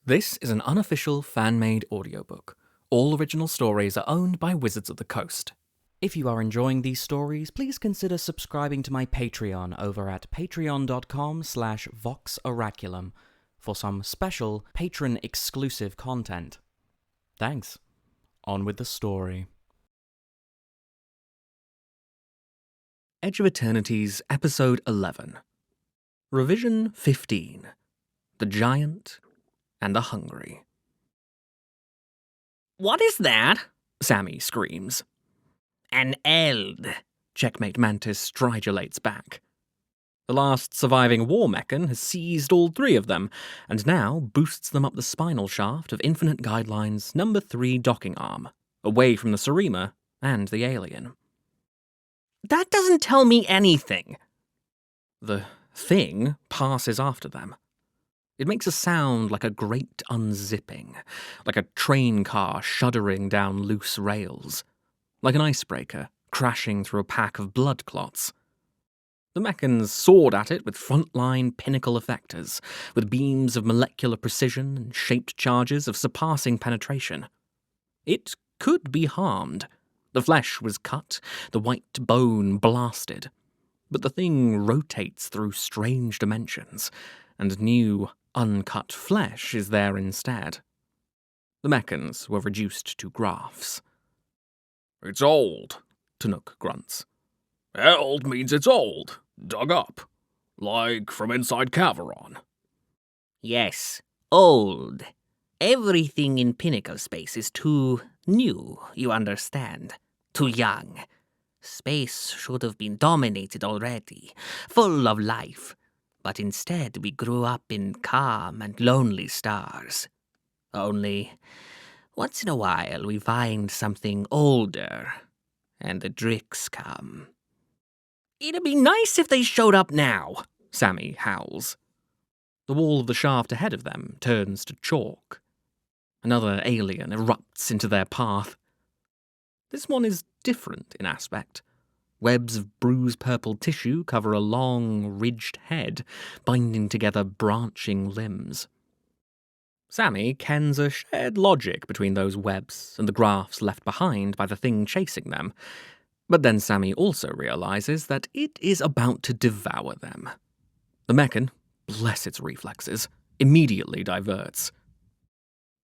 This is an unofficial fan-made audiobook. All original stories are owned by Wizards of the Coast. If you are enjoying these stories, please consider subscribing to my Patreon over at patreon.com/voxoraculum for some special patron-exclusive content. Thanks. On with the story. Edge of Eternities, Episode 11. Revision 15. The Giant and the Hungry. "What is that?" Sammy screams. "An eld," Checkmate Mantis stridulates back. The last surviving war mechan has seized all three of them, and now boosts them up the spinal shaft of Infinite Guidelines number 3 docking arm, away from the Sarima and the alien. "That doesn't tell me anything." The thing passes after them. It makes a sound like a great unzipping, like a train car shuddering down loose rails, like an icebreaker crashing through a pack of blood clots. The mechans soared at it with frontline pinnacle effectors, with beams of molecular precision and shaped charges of surpassing penetration. It could be harmed. The flesh was cut, the white bone blasted. But the thing rotates through strange dimensions, and new, uncut flesh is there instead. The mechans were reduced to graphs. "It's old," Tanook grunts. "Eld means it's old, dug up, like from inside Caveron." "Yes, old. Everything in Pinnacle space is too new, you understand. Too young. Space should have been dominated already, full of life. But instead we grew up in calm and lonely stars. Only, once in a while we find something older, and the Dricks come." "It'd be nice if they showed up now," Sammy howls. The wall of the shaft ahead of them turns to chalk. Another alien erupts into their path. This one is different in aspect. Webs of bruise-purple tissue cover a long, ridged head, binding together branching limbs. Sammy kens a shared logic between those webs and the graphs left behind by the thing chasing them, but then Sammy also realizes that it is about to devour them. The mechan, bless its reflexes, immediately diverts.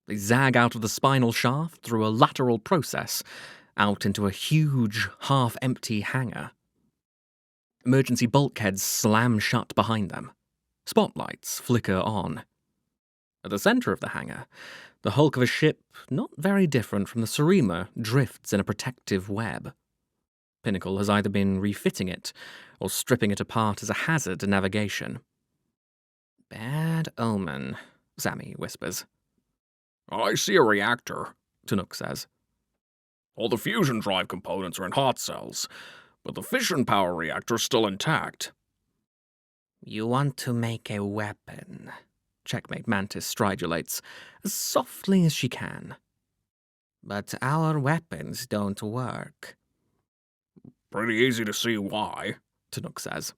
They zag out of the spinal shaft through a lateral process, out into a huge, half-empty hangar. Emergency bulkheads slam shut behind them. Spotlights flicker on. At the center of the hangar, the hulk of a ship, not very different from the Sarima, drifts in a protective web. Pinnacle has either been refitting it, or stripping it apart as a hazard to navigation. "Bad omen," Sammy whispers. "I see a reactor," Tanook says. "All the fusion drive components are in hot cells, but the fission power reactor's still intact." "You want to make a weapon," Checkmate Mantis stridulates, as softly as she can. "but our weapons don't work." "Pretty easy to see why," Tanook says.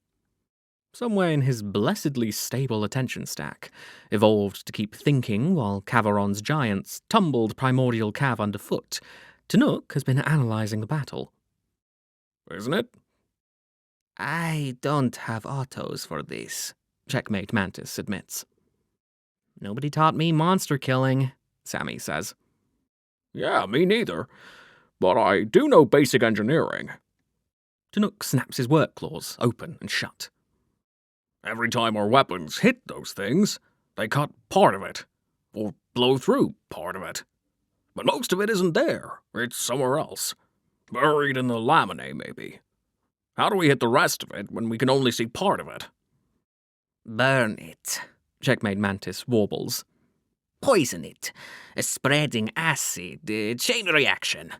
Somewhere in his blessedly stable attention stack, evolved to keep thinking while Caveron's giants tumbled primordial Cav underfoot, Tanook has been analyzing the battle. "Isn't it?" "I don't have autos for this," Checkmate Mantis admits. "Nobody taught me monster killing," Sammy says. "Yeah, me neither. But I do know basic engineering." Tanook snaps his work claws open and shut. "Every time our weapons hit those things, they cut part of it, or blow through part of it. But most of it isn't there. It's somewhere else. Buried in the laminae, maybe. How do we hit the rest of it when we can only see part of it?" "Burn it. Checkmate Mantis warbles. Poison it. A spreading acid. Chain reaction."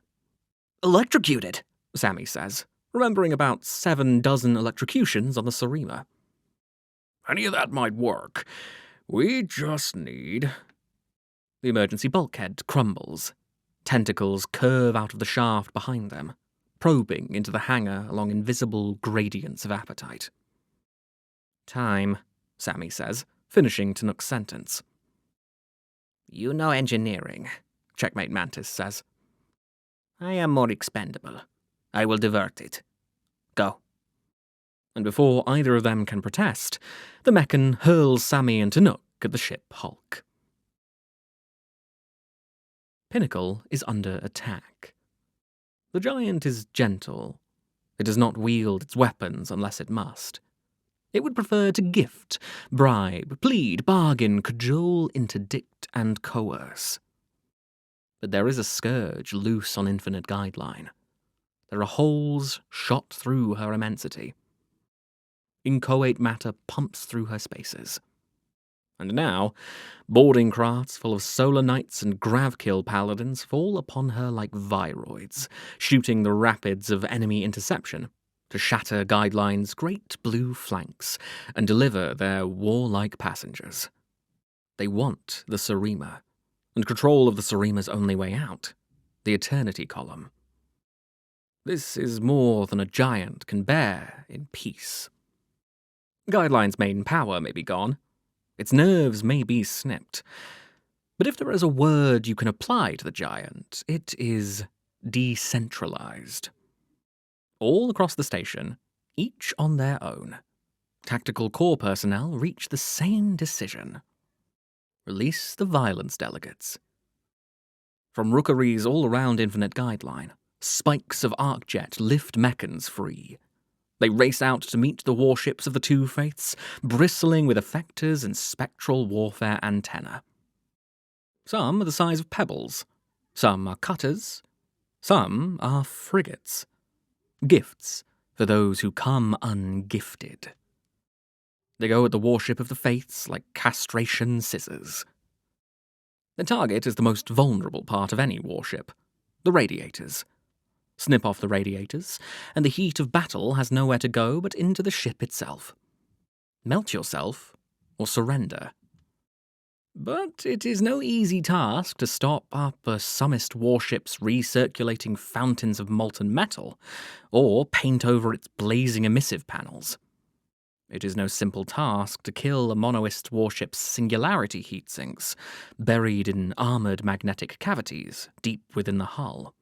"Electrocute it," Sammy says, remembering about 7 dozen electrocutions on the Sarima. "Any of that might work. We just need..." The emergency bulkhead crumbles. Tentacles curve out of the shaft behind them, probing into the hangar along invisible gradients of appetite. "Time," Sammy says, finishing Tanook's sentence. You know engineering, Checkmate Mantis says. I am more expendable. I will divert it. Go. And before either of them can protest, the Meccan hurls Sammy and Tanook at the ship Hulk. Pinnacle is under attack. The giant is gentle. It does not wield its weapons unless it must. It would prefer to gift, bribe, plead, bargain, cajole, interdict, and coerce. But there is a scourge loose on Infinite Guideline. There are holes shot through her immensity. Inchoate matter pumps through her spaces. And now, boarding crafts full of solar knights and gravkill paladins fall upon her like viroids, shooting the rapids of enemy interception to shatter Guideline's great blue flanks and deliver their warlike passengers. They want the Sarima, and control of the Sarima's only way out, the Eternity column. This is more than a giant can bear in peace. Guideline's main power may be gone. Its nerves may be snipped. But if there is a word you can apply to the giant, it is decentralized. All across the station, each on their own, Tactical Corps personnel reach the same decision. Release the violence delegates. From rookeries all around Infinite Guideline, spikes of Arcjet lift Meccans free. They race out to meet the warships of the two faiths, bristling with effectors and spectral warfare antenna. Some are the size of pebbles, some are cutters, some are frigates. Gifts for those who come ungifted. They go at the warship of the faiths like castration scissors. The target is the most vulnerable part of any warship, the radiators. Snip off the radiators, and the heat of battle has nowhere to go but into the ship itself. Melt yourself, or surrender. But it is no easy task to stop up a summist warship's recirculating fountains of molten metal, or paint over its blazing emissive panels. It is no simple task to kill a monoist warship's singularity heat sinks, buried in armoured magnetic cavities deep within the hull.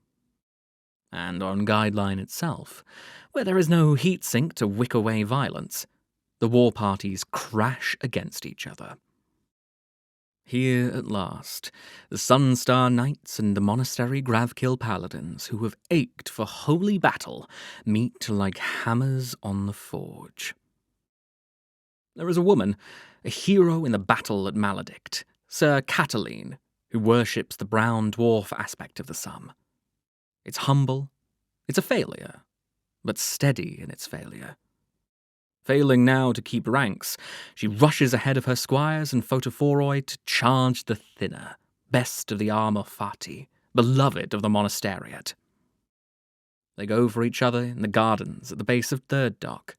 And on Guideline itself, where there is no heat sink to wick away violence, the war parties crash against each other. Here at last, the Sunstar Knights and the Monastery Gravkill Paladins, who have ached for holy battle, meet like hammers on the forge. There is a woman, a hero in the battle at Maledict, Sir Catiline, who worships the brown dwarf aspect of the sum. It's humble, it's a failure, but steady in its failure. Failing now to keep ranks, she rushes ahead of her squires and photophoroi to charge the thinner, best of the armor fati, beloved of the monasteriate. They go for each other in the gardens at the base of Third Dock.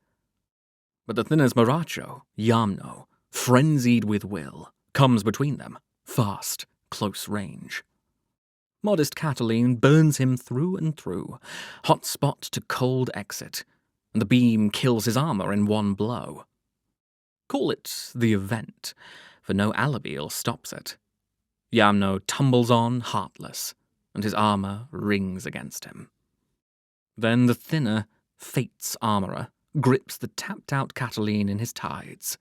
But the thinner's Maracho, Yamno, frenzied with will, comes between them, fast, close range. Modest Catiline burns him through and through, hot spot to cold exit, and the beam kills his armor in one blow. Call it the event, for no Alabil stops it. Yamno tumbles on heartless, and his armor rings against him. Then the thinner, Fate's armorer, grips the tapped-out Catiline in his tides.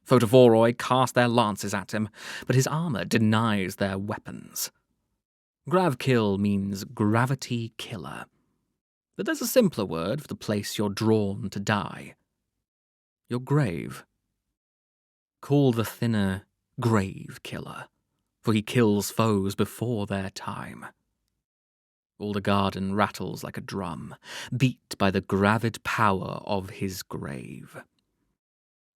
Photophoroi cast their lances at him, but his armor denies their weapons. Gravkill means gravity killer. But there's a simpler word for the place you're drawn to die. Your grave. Call the thinner grave killer, for he kills foes before their time. All the garden rattles like a drum, beat by the gravid power of his grave.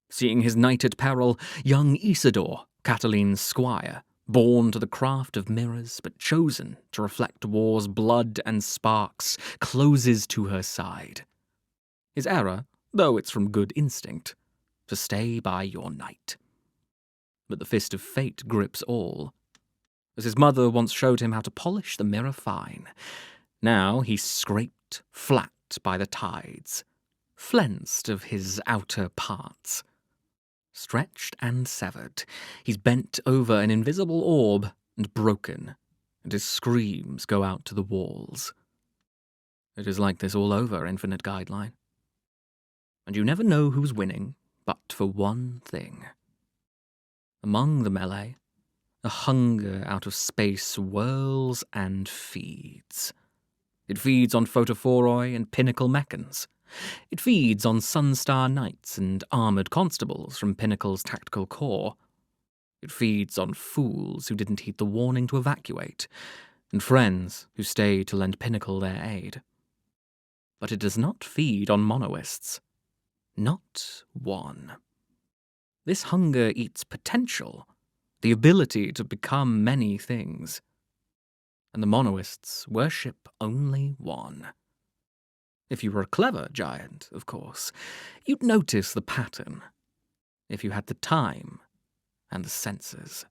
Seeing his knight at peril, young Isidore, Catiline's squire, born to the craft of mirrors, but chosen to reflect war's blood and sparks, closes to her side. His error, though it's from good instinct, to stay by your knight. But the fist of fate grips all. As his mother once showed him how to polish the mirror fine, now he's scraped flat by the tides, flensed of his outer parts. Stretched and severed, he's bent over an invisible orb and broken, and his screams go out to the walls. It is like this all over Infinite Guideline. And you never know who's winning, but for one thing. Among the melee, a hunger out of space swirls and feeds. It feeds on photophoroi and pinnacle mechans. It feeds on Sunstar Knights and armoured constables from Pinnacle's tactical core. It feeds on fools who didn't heed the warning to evacuate, and friends who stayed to lend Pinnacle their aid. But it does not feed on monoists. Not one. This hunger eats potential, the ability to become many things. And the monoists worship only one. If you were a clever giant, of course, you'd notice the pattern. If you had the time and the senses.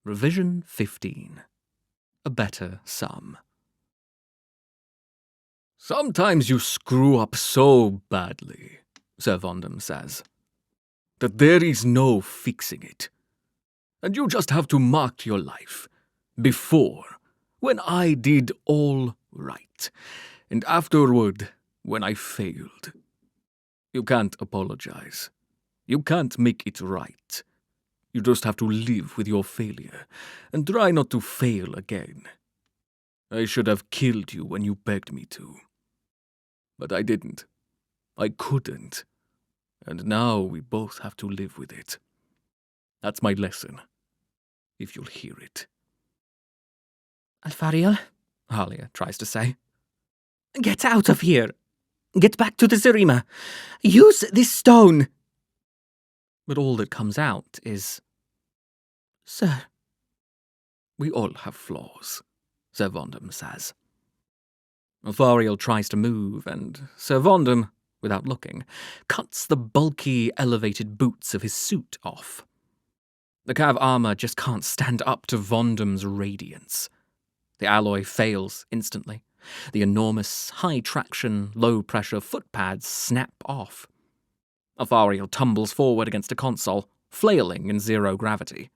Revision 15. A better sum. Sometimes you screw up so badly, Sir Vondam says, that there is no fixing it. And you just have to mark your life before, when I did all right, and afterward, when I failed. You can't apologize. You can't make it right. You just have to live with your failure and try not to fail again. I should have killed you when you begged me to. But I didn't. I couldn't. And now we both have to live with it. That's my lesson, if you'll hear it. Alfariel, Halia tries to say. Get out of here. Get back to the Zarima. Use this stone. But all that comes out is, Sir. We all have flaws, Sir Vondam says. Alfariel tries to move, and Sir Vondam, without looking, cuts the bulky, elevated boots of his suit off. The Cav armor just can't stand up to Vondam's radiance. The alloy fails instantly. The enormous, high-traction, low-pressure foot pads snap off. Alfariel tumbles forward against a console, flailing in zero gravity.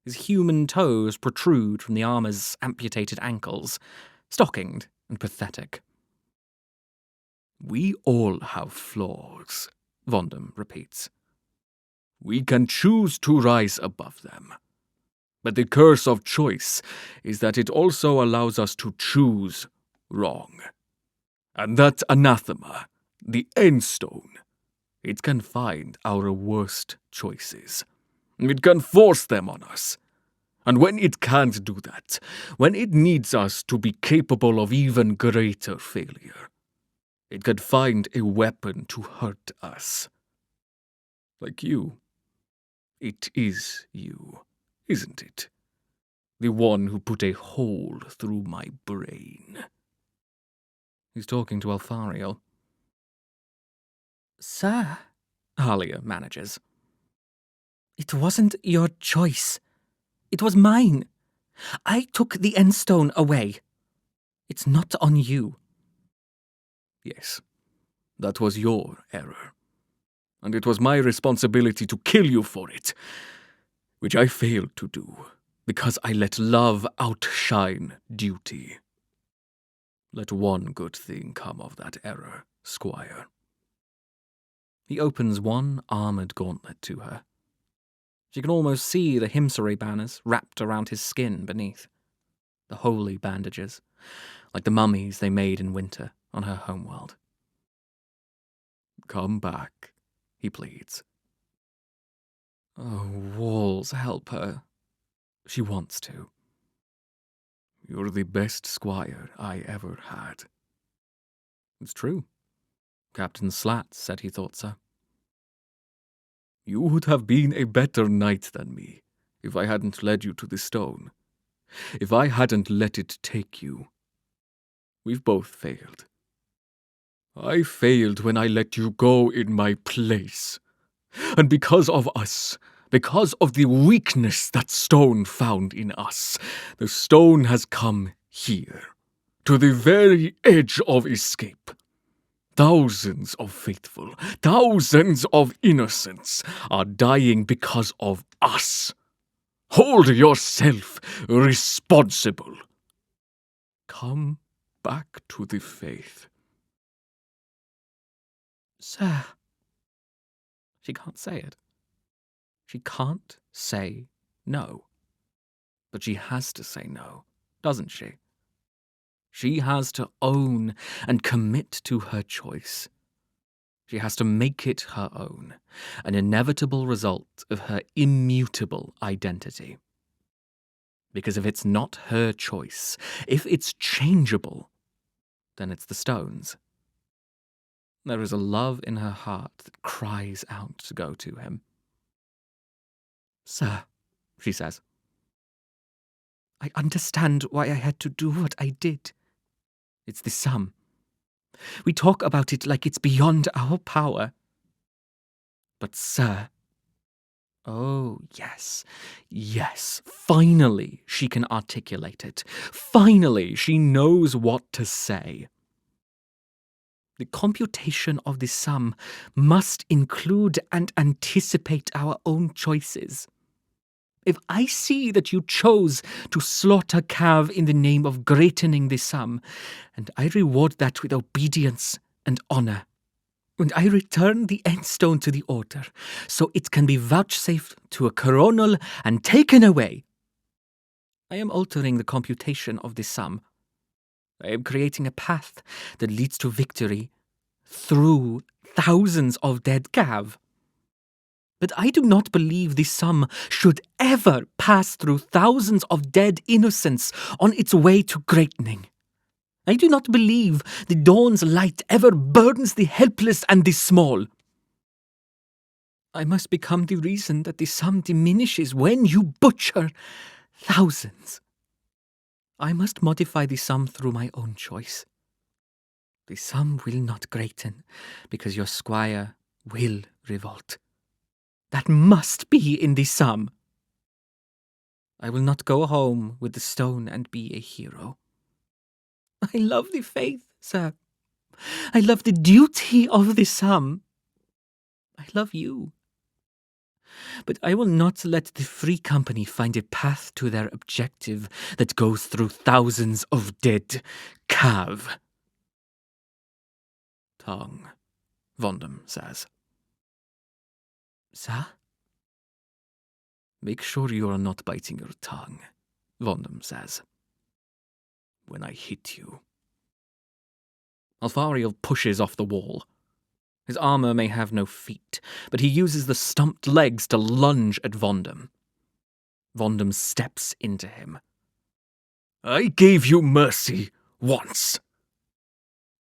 His human toes protrude from the armor's amputated ankles, stockinged and pathetic. We all have flaws, Vondam repeats. We can choose to rise above them. But the curse of choice is that it also allows us to choose wrong. And that anathema, the Endstone, it can find our worst choices. It can force them on us. And when it can't do that, when it needs us to be capable of even greater failure, it can find a weapon to hurt us. Like you. It is you, isn't it? The one who put a hole through my brain. He's talking to Alfariel. Sir, Halia manages. It wasn't your choice. It was mine. I took the Endstone away. It's not on you. Yes, that was your error. And it was my responsibility to kill you for it, which I failed to do, because I let love outshine duty. Let one good thing come of that error, Squire. He opens one armoured gauntlet to her. She can almost see the Himsari banners wrapped around his skin beneath. The holy bandages, like the mummies they made in winter on her homeworld. Come back, he pleads. Oh, walls help her. She wants to. You're the best squire I ever had. It's true. Captain Slat said he thought so. You would have been a better knight than me if I hadn't led you to the stone. If I hadn't let it take you. We've both failed. I failed when I let you go in my place. And because of us, because of the weakness that stone found in us, the stone has come here, to the very edge of escape. Thousands of faithful, thousands of innocents are dying because of us. Hold yourself responsible. Come back to the faith. Sir. She can't say it. She can't say no. But she has to say no, doesn't she? She has to own and commit to her choice. She has to make it her own, an inevitable result of her immutable identity. Because if it's not her choice, if it's changeable, then it's the stone's. There is a love in her heart that cries out to go to him. Sir, she says, I understand why I had to do what I did. It's the sum. We talk about it like it's beyond our power. But, sir, oh, yes, finally she can articulate it. Finally she knows what to say. The computation of the sum must include and anticipate our own choices. If I see that you chose to slaughter Cav in the name of greatening the sum, and I reward that with obedience and honour, and I return the Endstone to the Order, so it can be vouchsafed to a coronal and taken away, I am altering the computation of the sum. I am creating a path that leads to victory through thousands of dead Cav. But I do not believe the sum should ever pass through thousands of dead innocents on its way to greatening. I do not believe the dawn's light ever burdens the helpless and the small. I must become the reason that the sum diminishes when you butcher thousands. I must modify the sum through my own choice. The sum will not greaten because your squire will revolt. That must be in the sum. I will not go home with the stone and be a hero. I love the faith, sir. I love the duty of the sum. I love you. But I will not let the free company find a path to their objective that goes through thousands of dead Cav. Tongue, Vondam says. Sir? Make sure you are not biting your tongue, Vondam says. When I hit you. Alfariel pushes off the wall. His armor may have no feet, but he uses the stumped legs to lunge at Vondam. Vondam steps into him. I gave you mercy once.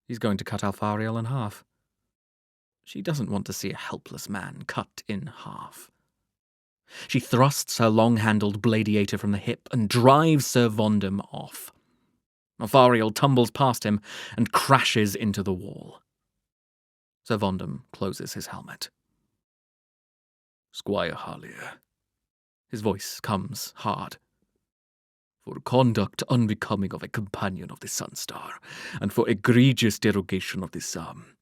He's going to cut Alfariel in half. She doesn't want to see a helpless man cut in half. She thrusts her long-handled gladiator from the hip and drives Sir Vondam off. Alfariel tumbles past him and crashes into the wall. Sir Vondam closes his helmet. Squire Harlier. His voice comes hard. For conduct unbecoming of a companion of the Sunstar, and for egregious derogation of the sum,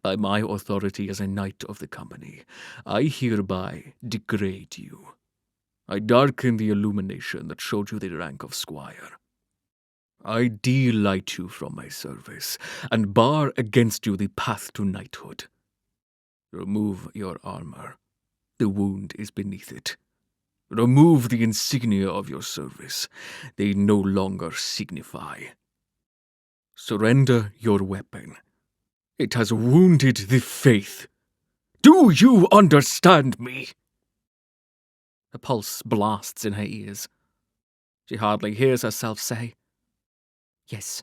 by my authority as a knight of the company, I hereby degrade you. I darken the illumination that showed you the rank of squire. I delight you from my service, and bar against you the path to knighthood. Remove your armor. The wound is beneath it. Remove the insignia of your service. They no longer signify. Surrender your weapon. It has wounded the faith. Do you understand me? A pulse blasts in her ears. She hardly hears herself say, Yes,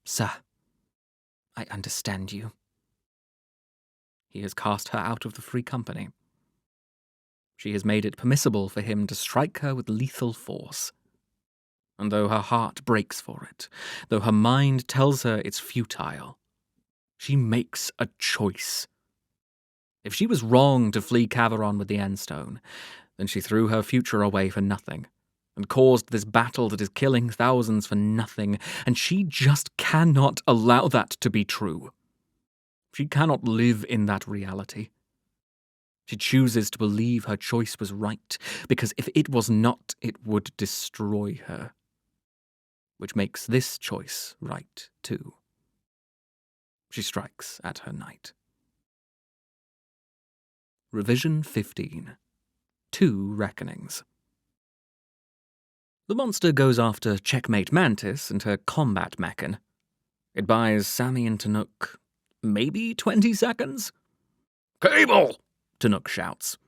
sir. I understand you. He has cast her out of the free company. She has made it permissible for him to strike her with lethal force. And though her heart breaks for it, though her mind tells her it's futile, she makes a choice. If she was wrong to flee Caveron with the Endstone, then she threw her future away for nothing, and caused this battle that is killing thousands for nothing, and she just cannot allow that to be true. She cannot live in that reality. She chooses to believe her choice was right, because if it was not, it would destroy her. Which makes this choice right, too. She strikes at her knight. Revision 15. 2 Reckonings. The monster goes after Checkmate Mantis and her combat mechan. It buys Sammy and Tanook maybe 20 seconds? Cable! Tanook shouts.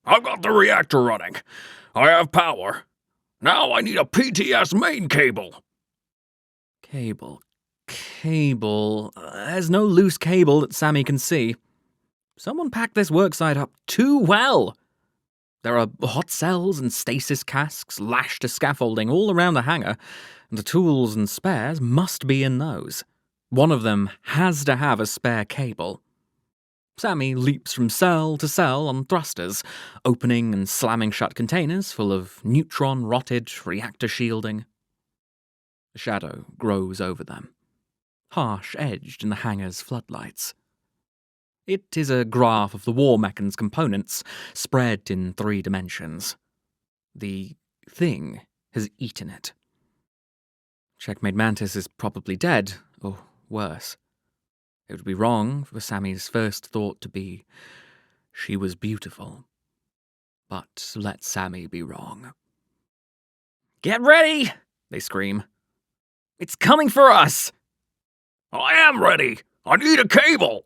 I've got the reactor running. I have power. Now I need a PTS main cable. Cable. There's no loose cable that Sammy can see. Someone packed this worksite up too well. There are hot cells and stasis casks lashed to scaffolding all around the hangar, and the tools and spares must be in those. One of them has to have a spare cable. Sammy leaps from cell to cell on thrusters, opening and slamming shut containers full of neutron-rotted reactor shielding. A shadow grows over them, harsh-edged in the hangar's floodlights. It is a graph of the war mechan's components, spread in 3 dimensions. The thing has eaten it. Checkmate Mantis is probably dead, or worse. It would be wrong for Sammy's first thought to be, she was beautiful. But let Sammy be wrong. Get ready! They scream. It's coming for us! I am ready. I need a cable.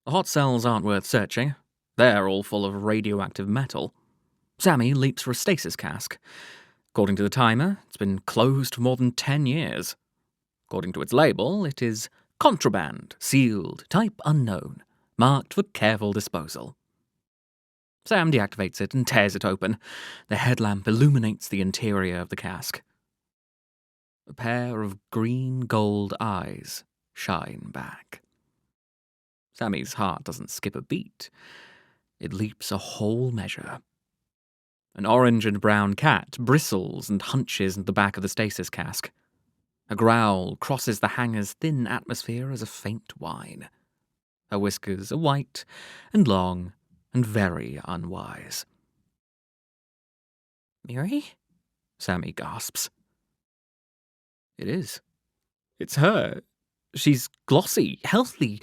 The hot cells aren't worth searching. They're all full of radioactive metal. Sammy leaps for a stasis cask. According to the timer, it's been closed for more than 10 years. According to its label, it is contraband, sealed, type unknown, marked for careful disposal. Sam deactivates it and tears it open. The headlamp illuminates the interior of the cask. A pair of green-gold eyes shine back. Sammy's heart doesn't skip a beat. It leaps a whole measure. An orange and brown cat bristles and hunches at the back of the stasis cask. A growl crosses the hangar's thin atmosphere as a faint whine. Her whiskers are white and long and very unwise. Miri? Sammy gasps. It is. It's her. She's glossy, healthy,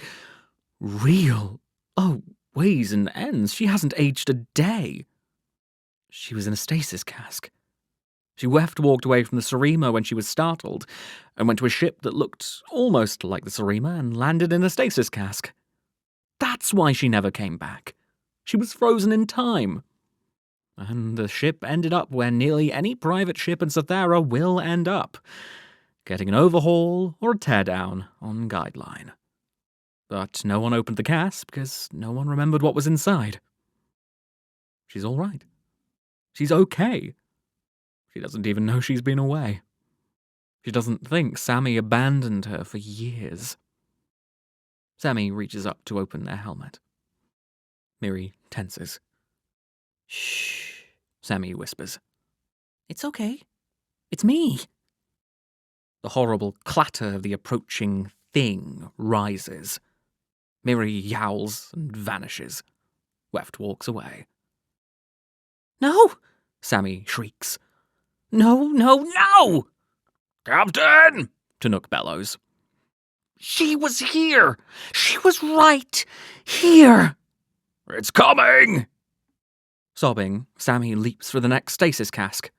real. Oh, ways and ends. She hasn't aged a day. She was in a stasis cask. She walked away from the Sarima when she was startled, and went to a ship that looked almost like the Sarima and landed in a stasis cask. That's why she never came back. She was frozen in time. And the ship ended up where nearly any private ship in Sathara will end up, getting an overhaul or a teardown on Guideline. But no one opened the cask because no one remembered what was inside. She's all right. She's okay. She doesn't even know she's been away. She doesn't think Sammy abandoned her for years. Sammy reaches up to open their helmet. Miri tenses. Shh, Sammy whispers. it's okay. It's me. The horrible clatter of the approaching thing rises. Miri yowls and vanishes. Weft walks away. No! Sammy shrieks. No! Captain! Tanook bellows. She was here! She was right here! It's coming! Sobbing, Sammy leaps for the next stasis cask.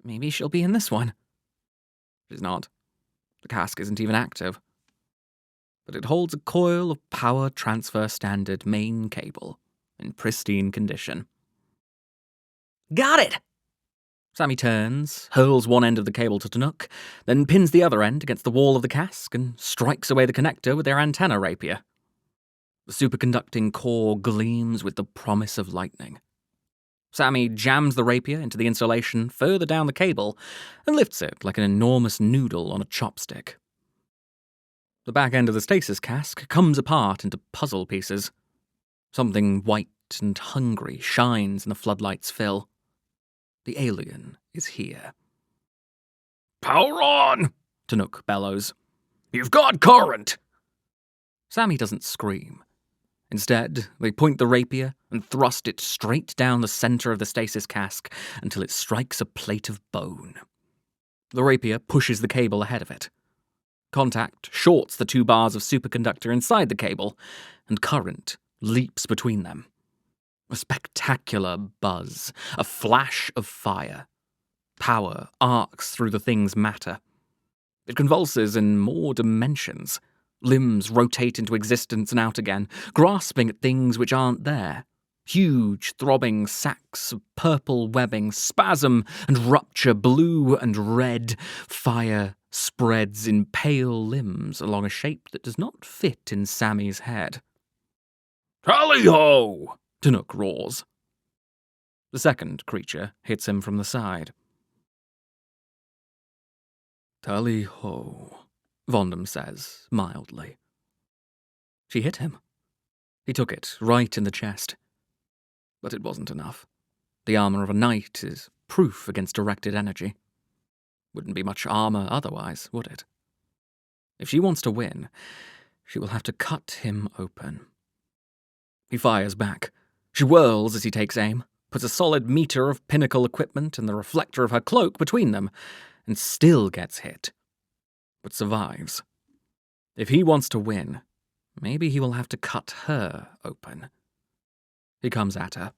Maybe she'll be in this one. She's not. The cask isn't even active. But it holds a coil of power transfer standard main cable in pristine condition. Got it! Sammy turns, hurls one end of the cable to Tanook, then pins the other end against the wall of the cask and strikes away the connector with their antenna rapier. The superconducting core gleams with the promise of lightning. Sammy jams the rapier into the insulation further down the cable and lifts it like an enormous noodle on a chopstick. The back end of the stasis cask comes apart into puzzle pieces. Something white and hungry shines in the floodlight's fill. The alien is here. Power on! Tanook bellows. You've got current! Sammy doesn't scream. Instead, they point the rapier and thrust it straight down the center of the stasis cask until it strikes a plate of bone. The rapier pushes the cable ahead of it. Contact shorts the 2 bars of superconductor inside the cable, and current leaps between them. A spectacular buzz, a flash of fire. Power arcs through the thing's matter. It convulses in more dimensions. Limbs rotate into existence and out again, grasping at things which aren't there. Huge, throbbing sacs of purple webbing spasm and rupture blue and red. Fire spreads in pale limbs along a shape that does not fit in Sammy's head. Tally-ho! Tanook roars. The second creature hits him from the side. Tally-ho, Vondam says, mildly. She hit him. He took it right in the chest. But it wasn't enough. The armor of a knight is proof against directed energy. Wouldn't be much armor otherwise, would it? If she wants to win, she will have to cut him open. He fires back. She whirls as he takes aim, puts a solid meter of pinnacle equipment and the reflector of her cloak between them, and still gets hit. But survives. If he wants to win, maybe he will have to cut her open. He comes at her.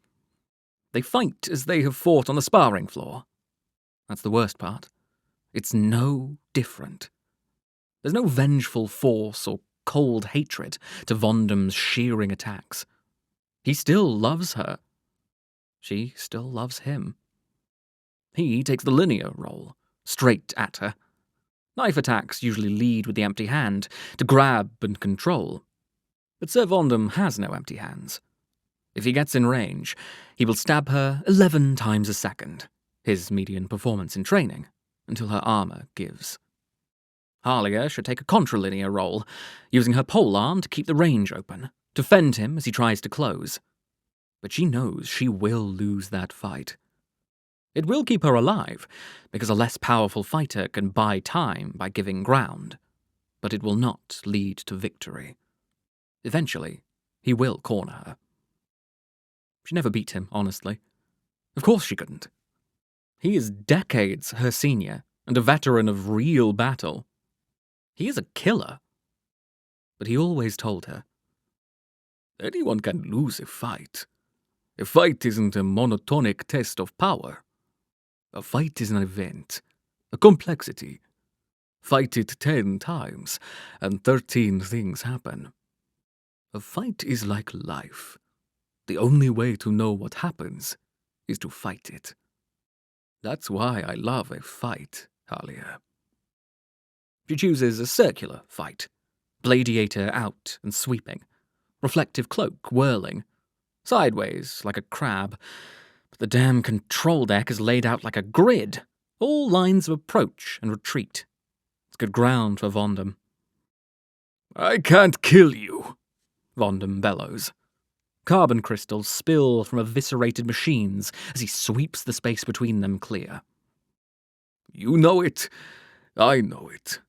They fight as they have fought on the sparring floor. That's the worst part. It's no different. There's no vengeful force or cold hatred to Vondam's shearing attacks. He still loves her. She still loves him. He takes the linear role, straight at her. Knife attacks usually lead with the empty hand, to grab and control. But Sir Vondam has no empty hands. If he gets in range, he will stab her 11 times a second, his median performance in training, until her armor gives. Harlia should take a contralinear role, using her polearm to keep the range open, to fend him as he tries to close. But she knows she will lose that fight. It will keep her alive, because a less powerful fighter can buy time by giving ground, but it will not lead to victory. Eventually, he will corner her. She never beat him, honestly. Of course she couldn't. He is decades her senior, and a veteran of real battle. He is a killer. But he always told her, anyone can lose a fight. A fight isn't a monotonic test of power. A fight is an event, a complexity. Fight it 10 times, and 13 things happen. A fight is like life. The only way to know what happens is to fight it. That's why I love a fight, Harlia. She chooses a circular fight, gladiator out and sweeping, reflective cloak whirling, sideways like a crab, but the damn control deck is laid out like a grid, all lines of approach and retreat. It's good ground for Vondam. I can't kill you, Vondam bellows. Carbon crystals spill from eviscerated machines as he sweeps the space between them clear. You know it, I know it.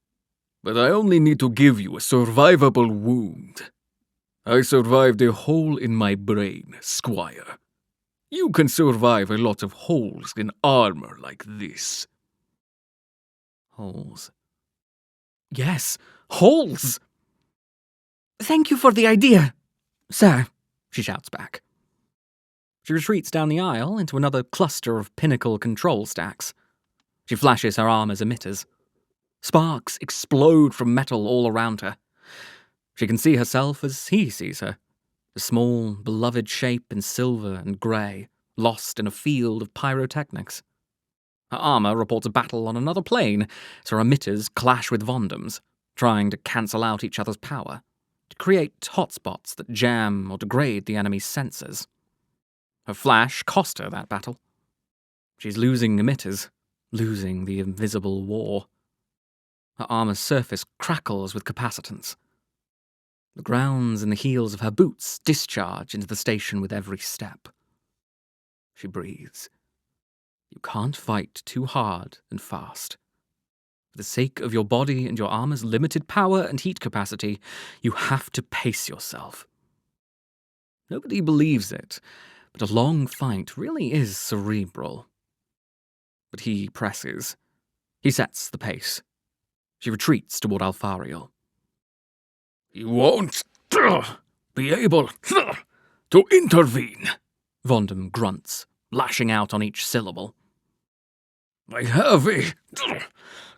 But I only need to give you a survivable wound. I survived a hole in my brain, Squire. You can survive a lot of holes in armor like this. Holes. Yes, holes! Thank you for the idea, sir, she shouts back. She retreats down the aisle into another cluster of pinnacle control stacks. She flashes her armor's emitters. Sparks explode from metal all around her. She can see herself as he sees her, a small, beloved shape in silver and grey, lost in a field of pyrotechnics. Her armor reports a battle on another plane, so her emitters clash with Vondam's, trying to cancel out each other's power, to create hotspots that jam or degrade the enemy's sensors. Her flash cost her that battle. She's losing emitters, losing the invisible war. Her armor's surface crackles with capacitance. The grounds and the heels of her boots discharge into the station with every step. She breathes. You can't fight too hard and fast. For the sake of your body and your armor's limited power and heat capacity, you have to pace yourself. Nobody believes it, but a long fight really is cerebral. But he presses. He sets the pace. She retreats toward Alfariel. You won't be able to intervene, Vondum grunts, lashing out on each syllable. I have a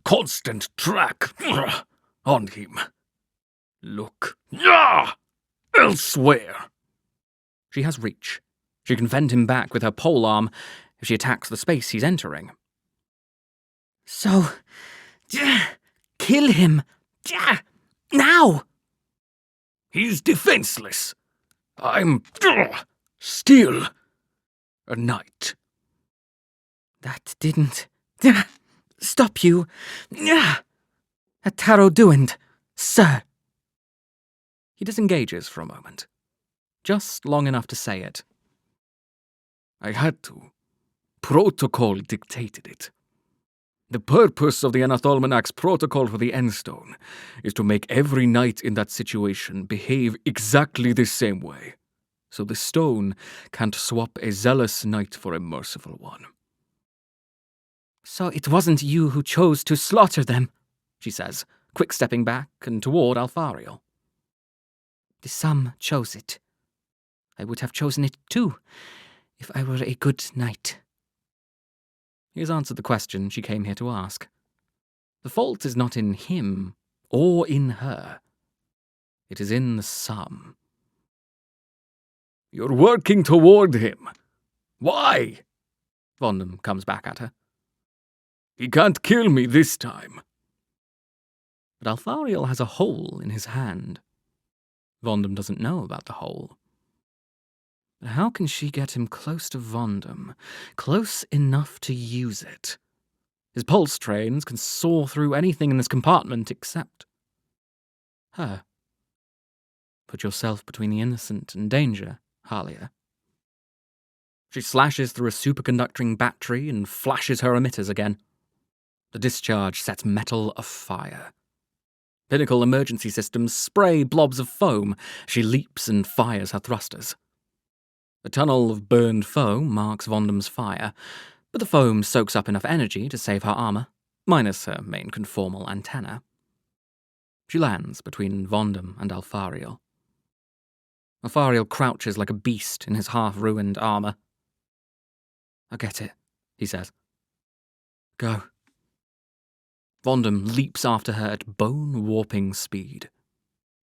constant track on him. Look elsewhere. She has reach. She can fend him back with her polearm if she attacks the space he's entering. So, kill him. Now! He's defenseless. I'm still a knight. That didn't stop you. A tarot doend, sir. He disengages for a moment, just long enough to say it. I had to. Protocol dictated it. The purpose of the Anatholmanac's protocol for the Endstone is to make every knight in that situation behave exactly the same way, so the stone can't swap a zealous knight for a merciful one. So it wasn't you who chose to slaughter them, she says, quick-stepping back and toward Alfariel. The Sum chose it. I would have chosen it too, if I were a good knight. He has answered the question she came here to ask. The fault is not in him or in her. It is in the Sum. You're working toward him. Why? Vondum comes back at her. He can't kill me this time. But Alfariel has a hole in his hand. Vondum doesn't know about the hole. But how can she get him close to Vondum, close enough to use it? His pulse trains can saw through anything in this compartment except her. Put yourself between the innocent and danger, Halia. She slashes through a superconducting battery and flashes her emitters again. The discharge sets metal afire. Pinnacle emergency systems spray blobs of foam. She leaps and fires her thrusters. A tunnel of burned foam marks Vondum's fire, but the foam soaks up enough energy to save her armor, minus her main conformal antenna. She lands between Vondum and Alfariel. Alfariel crouches like a beast in his half-ruined armor. I get it, he says. Go. Vondum leaps after her at bone-warping speed.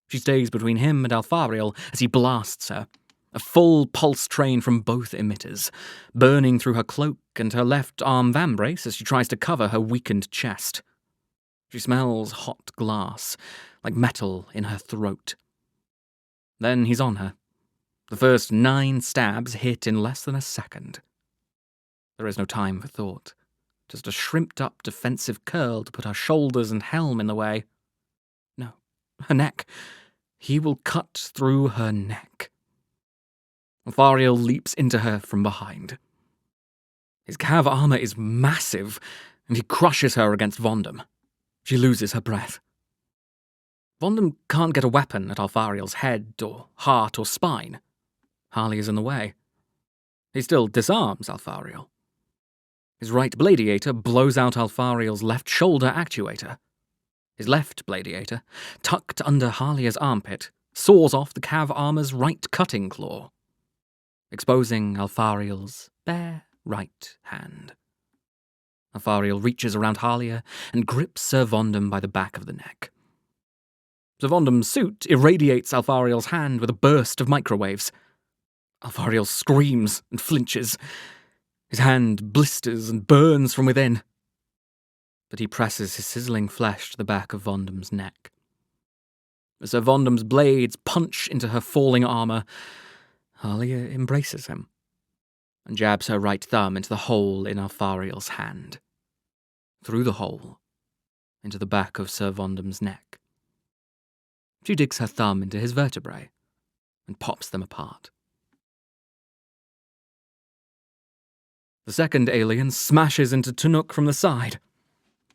She stays between him and Alfariel as he blasts her, a full pulse train from both emitters, burning through her cloak and her left arm vambrace as she tries to cover her weakened chest. She smells hot glass, like metal in her throat. Then he's on her. The first 9 stabs hit in less than a second. There is no time for thought. Just a shrimped-up defensive curl to put her shoulders and helm in the way. No, her neck. He will cut through her neck. Alfariel leaps into her from behind. His cav armor is massive, and he crushes her against Vondum. She loses her breath. Vondum can't get a weapon at Alfariel's head, or heart, or spine. Harley is in the way. He still disarms Alfariel. His right bladiator blows out Alfariel's left shoulder actuator. His left bladiator, tucked under Harlia's armpit, saws off the cav armor's right cutting claw, exposing Alfariel's bare right hand. Alfariel reaches around Halia and grips Sir Vondum by the back of the neck. Sir Vondum's suit irradiates Alfariel's hand with a burst of microwaves. Alfariel screams and flinches. His hand blisters and burns from within. But he presses his sizzling flesh to the back of Vondum's neck. As Sir Vondum's blades punch into her falling armor, Halia embraces him and jabs her right thumb into the hole in Alfariel's hand. Through the hole, into the back of Sir Vondum's neck. She digs her thumb into his vertebrae and pops them apart. The second alien smashes into Tunuk from the side.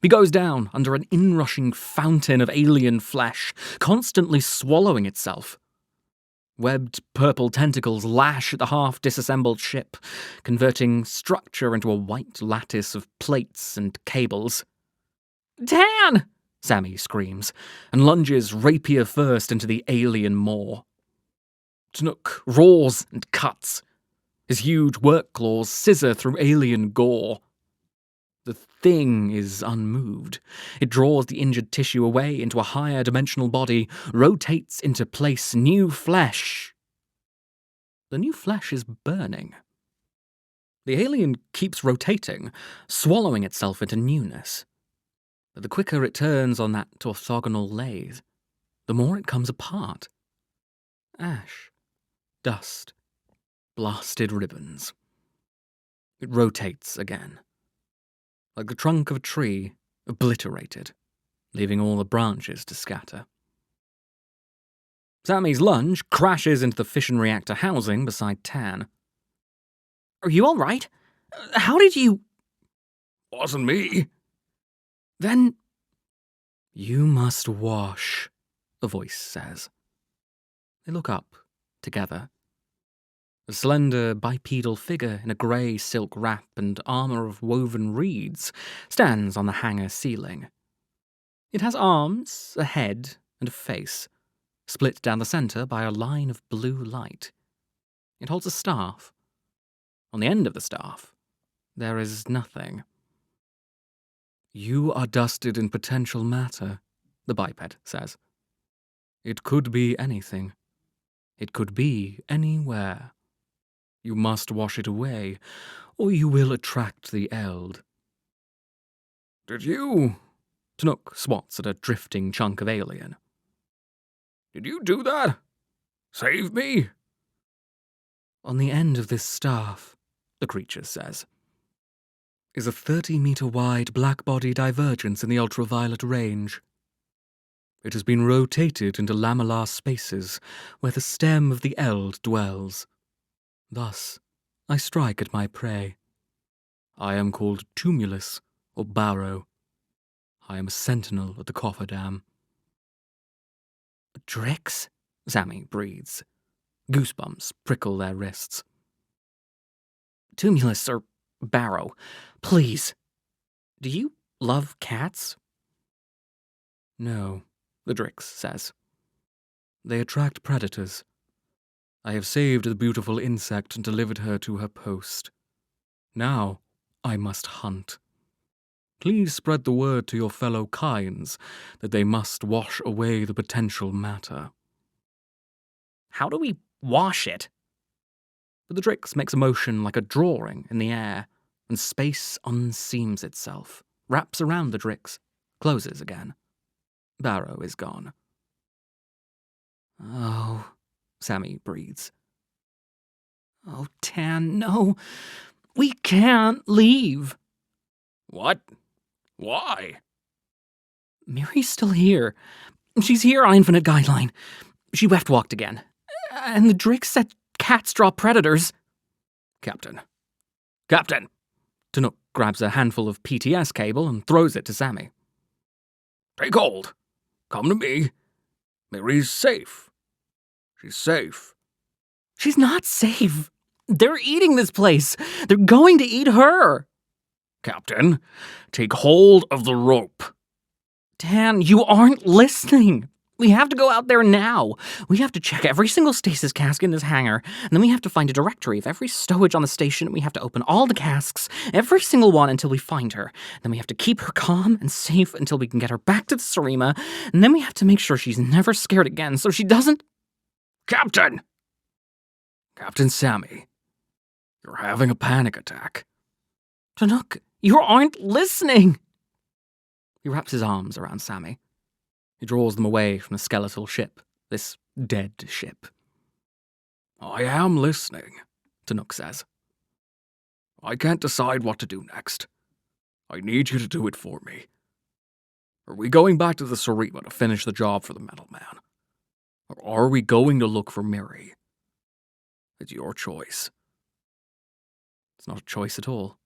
He goes down under an inrushing fountain of alien flesh, constantly swallowing itself. Webbed purple tentacles lash at the half-disassembled ship, converting structure into a white lattice of plates and cables. "Dan!" Sammy screams, and lunges rapier first into the alien maw. Tanook roars and cuts. His huge work claws scissor through alien gore. The thing is unmoved. It draws the injured tissue away into a higher dimensional body, rotates into place new flesh. The new flesh is burning. The alien keeps rotating, swallowing itself into newness. But the quicker it turns on that orthogonal lathe, the more it comes apart. Ash, dust, blasted ribbons. It rotates again, like the trunk of a tree, obliterated, leaving all the branches to scatter. Sammy's lunge crashes into the fission reactor housing beside Tan. "Are you all right? How did you—" Wasn't me. Then, "You must wash," a voice says. They look up, together. A slender, bipedal figure in a grey silk wrap and armour of woven reeds stands on the hangar ceiling. It has arms, a head, and a face, split down the centre by a line of blue light. It holds a staff. On the end of the staff, there is nothing. "You are dusted in potential matter," the biped says. "It could be anything. It could be anywhere. You must wash it away, or you will attract the Eld." Did you? Tanook swats at a drifting chunk of alien. Did you do that? Save me? "On the end of this staff," the creature says, "is a 30-meter-wide black-body divergence in the ultraviolet range. It has been rotated into lamellar spaces where the stem of the Eld dwells. Thus, I strike at my prey. I am called Tumulus, or Barrow. I am a sentinel at the cofferdam." "Drix?" Sammy breathes. Goosebumps prickle their wrists. "Tumulus, or Barrow, please. Do you love cats?" "No," the Drix says. "They attract predators. I have saved the beautiful insect and delivered her to her post. Now I must hunt. Please spread the word to your fellow kinds that they must wash away the potential matter." "How do we wash it?" But the Drix makes a motion like a drawing in the air, and space unseams itself, wraps around the Drix, closes again. Barrow is gone. "Oh," Sammy breathes. "Oh, Tan, no. We can't leave." What? Why? "Mary's still here. She's here on Infinite Guideline. She weft-walked again. And the Drix said cats draw predators." Captain. Tanook grabs a handful of PTS cable and throws it to Sammy. Take hold. Come to me. Mary's safe. She's safe. "She's not safe. They're eating this place. They're going to eat her." Captain, take hold of the rope. "Dan, you aren't listening. We have to go out there now. We have to check every single stasis cask in this hangar, and then we have to find a directory of every stowage on the station. We have to open all the casks, every single one, until we find her. Then we have to keep her calm and safe until we can get her back to the Sarima, and then we have to make sure she's never scared again so she doesn't—" Captain! Captain Sammy, you're having a panic attack. "Tanook, you aren't listening." He wraps his arms around Sammy. He draws them away from the skeletal ship, this dead ship. I am listening, Tanook says. I can't decide what to do next. I need you to do it for me. Are we going back to the Sarima to finish the job for the Metal Man? Or are we going to look for Miri? It's your choice. It's not a choice at all.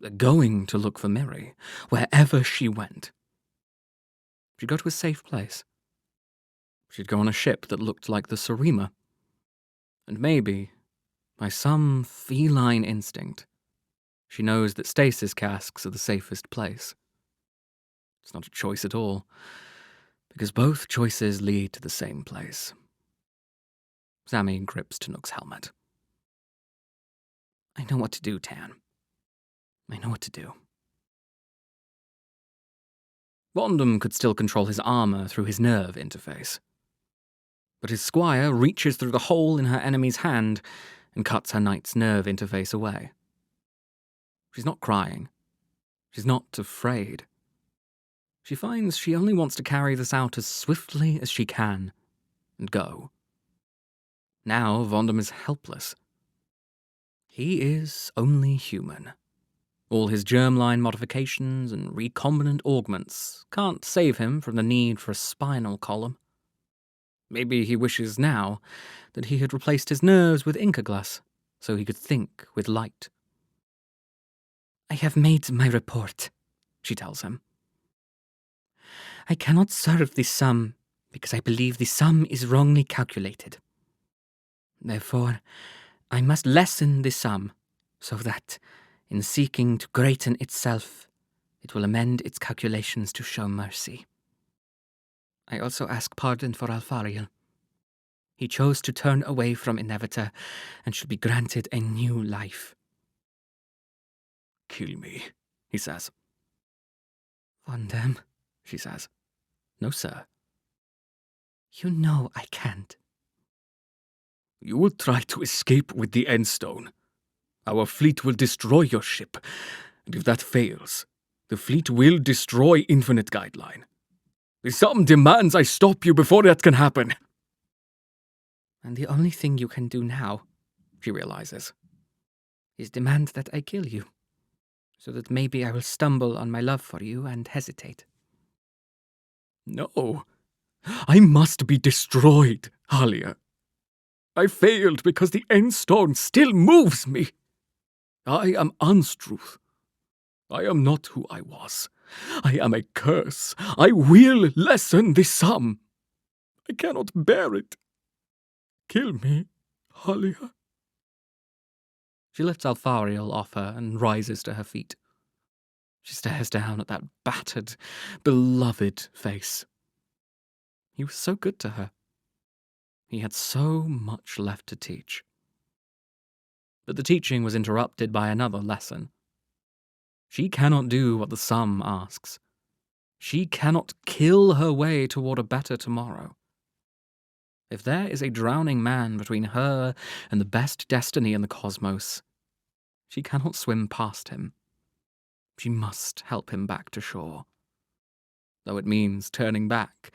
They're going to look for Miri, wherever she went. She'd go to a safe place. She'd go on a ship that looked like the Sarima. And maybe, by some feline instinct, she knows that stasis casks are the safest place. It's not a choice at all, because both choices lead to the same place. Sammy grips Tanook's helmet. I know what to do, Tan. I know what to do. Vondam could still control his armor through his nerve interface. But his squire reaches through the hole in her enemy's hand and cuts her knight's nerve interface away. She's not crying. She's not afraid. She finds she only wants to carry this out as swiftly as she can and go. Now Vondam is helpless. He is only human. All his germline modifications and recombinant augments can't save him from the need for a spinal column. Maybe he wishes now that he had replaced his nerves with Inca glass, so he could think with light. I have made my report, she tells him. I cannot serve this sum, because I believe the sum is wrongly calculated. Therefore, I must lessen the sum, so that, in seeking to greaten itself, it will amend its calculations to show mercy. I also ask pardon for Alfariel. He chose to turn away from Inevita and should be granted a new life. Kill me, he says. Vondam, she says. No, sir. You know I can't. You will try to escape with the Endstone. Our fleet will destroy your ship, and if that fails, the fleet will destroy Infinite Guideline. The sum demands I stop you before that can happen. And the only thing you can do now, she realizes, is demand that I kill you, so that maybe I will stumble on my love for you and hesitate. No, I must be destroyed, Halia. I failed because the Endstone still moves me. I am Unstruth. I am not who I was. I am a curse. I will lessen the sum. I cannot bear it. Kill me, Halia. She lifts Alfariel off her and rises to her feet. She stares down at that battered, beloved face. He was so good to her. He had so much left to teach. But the teaching was interrupted by another lesson. She cannot do what the sum asks. She cannot kill her way toward a better tomorrow. If there is a drowning man between her and the best destiny in the cosmos, she cannot swim past him. She must help him back to shore, though it means turning back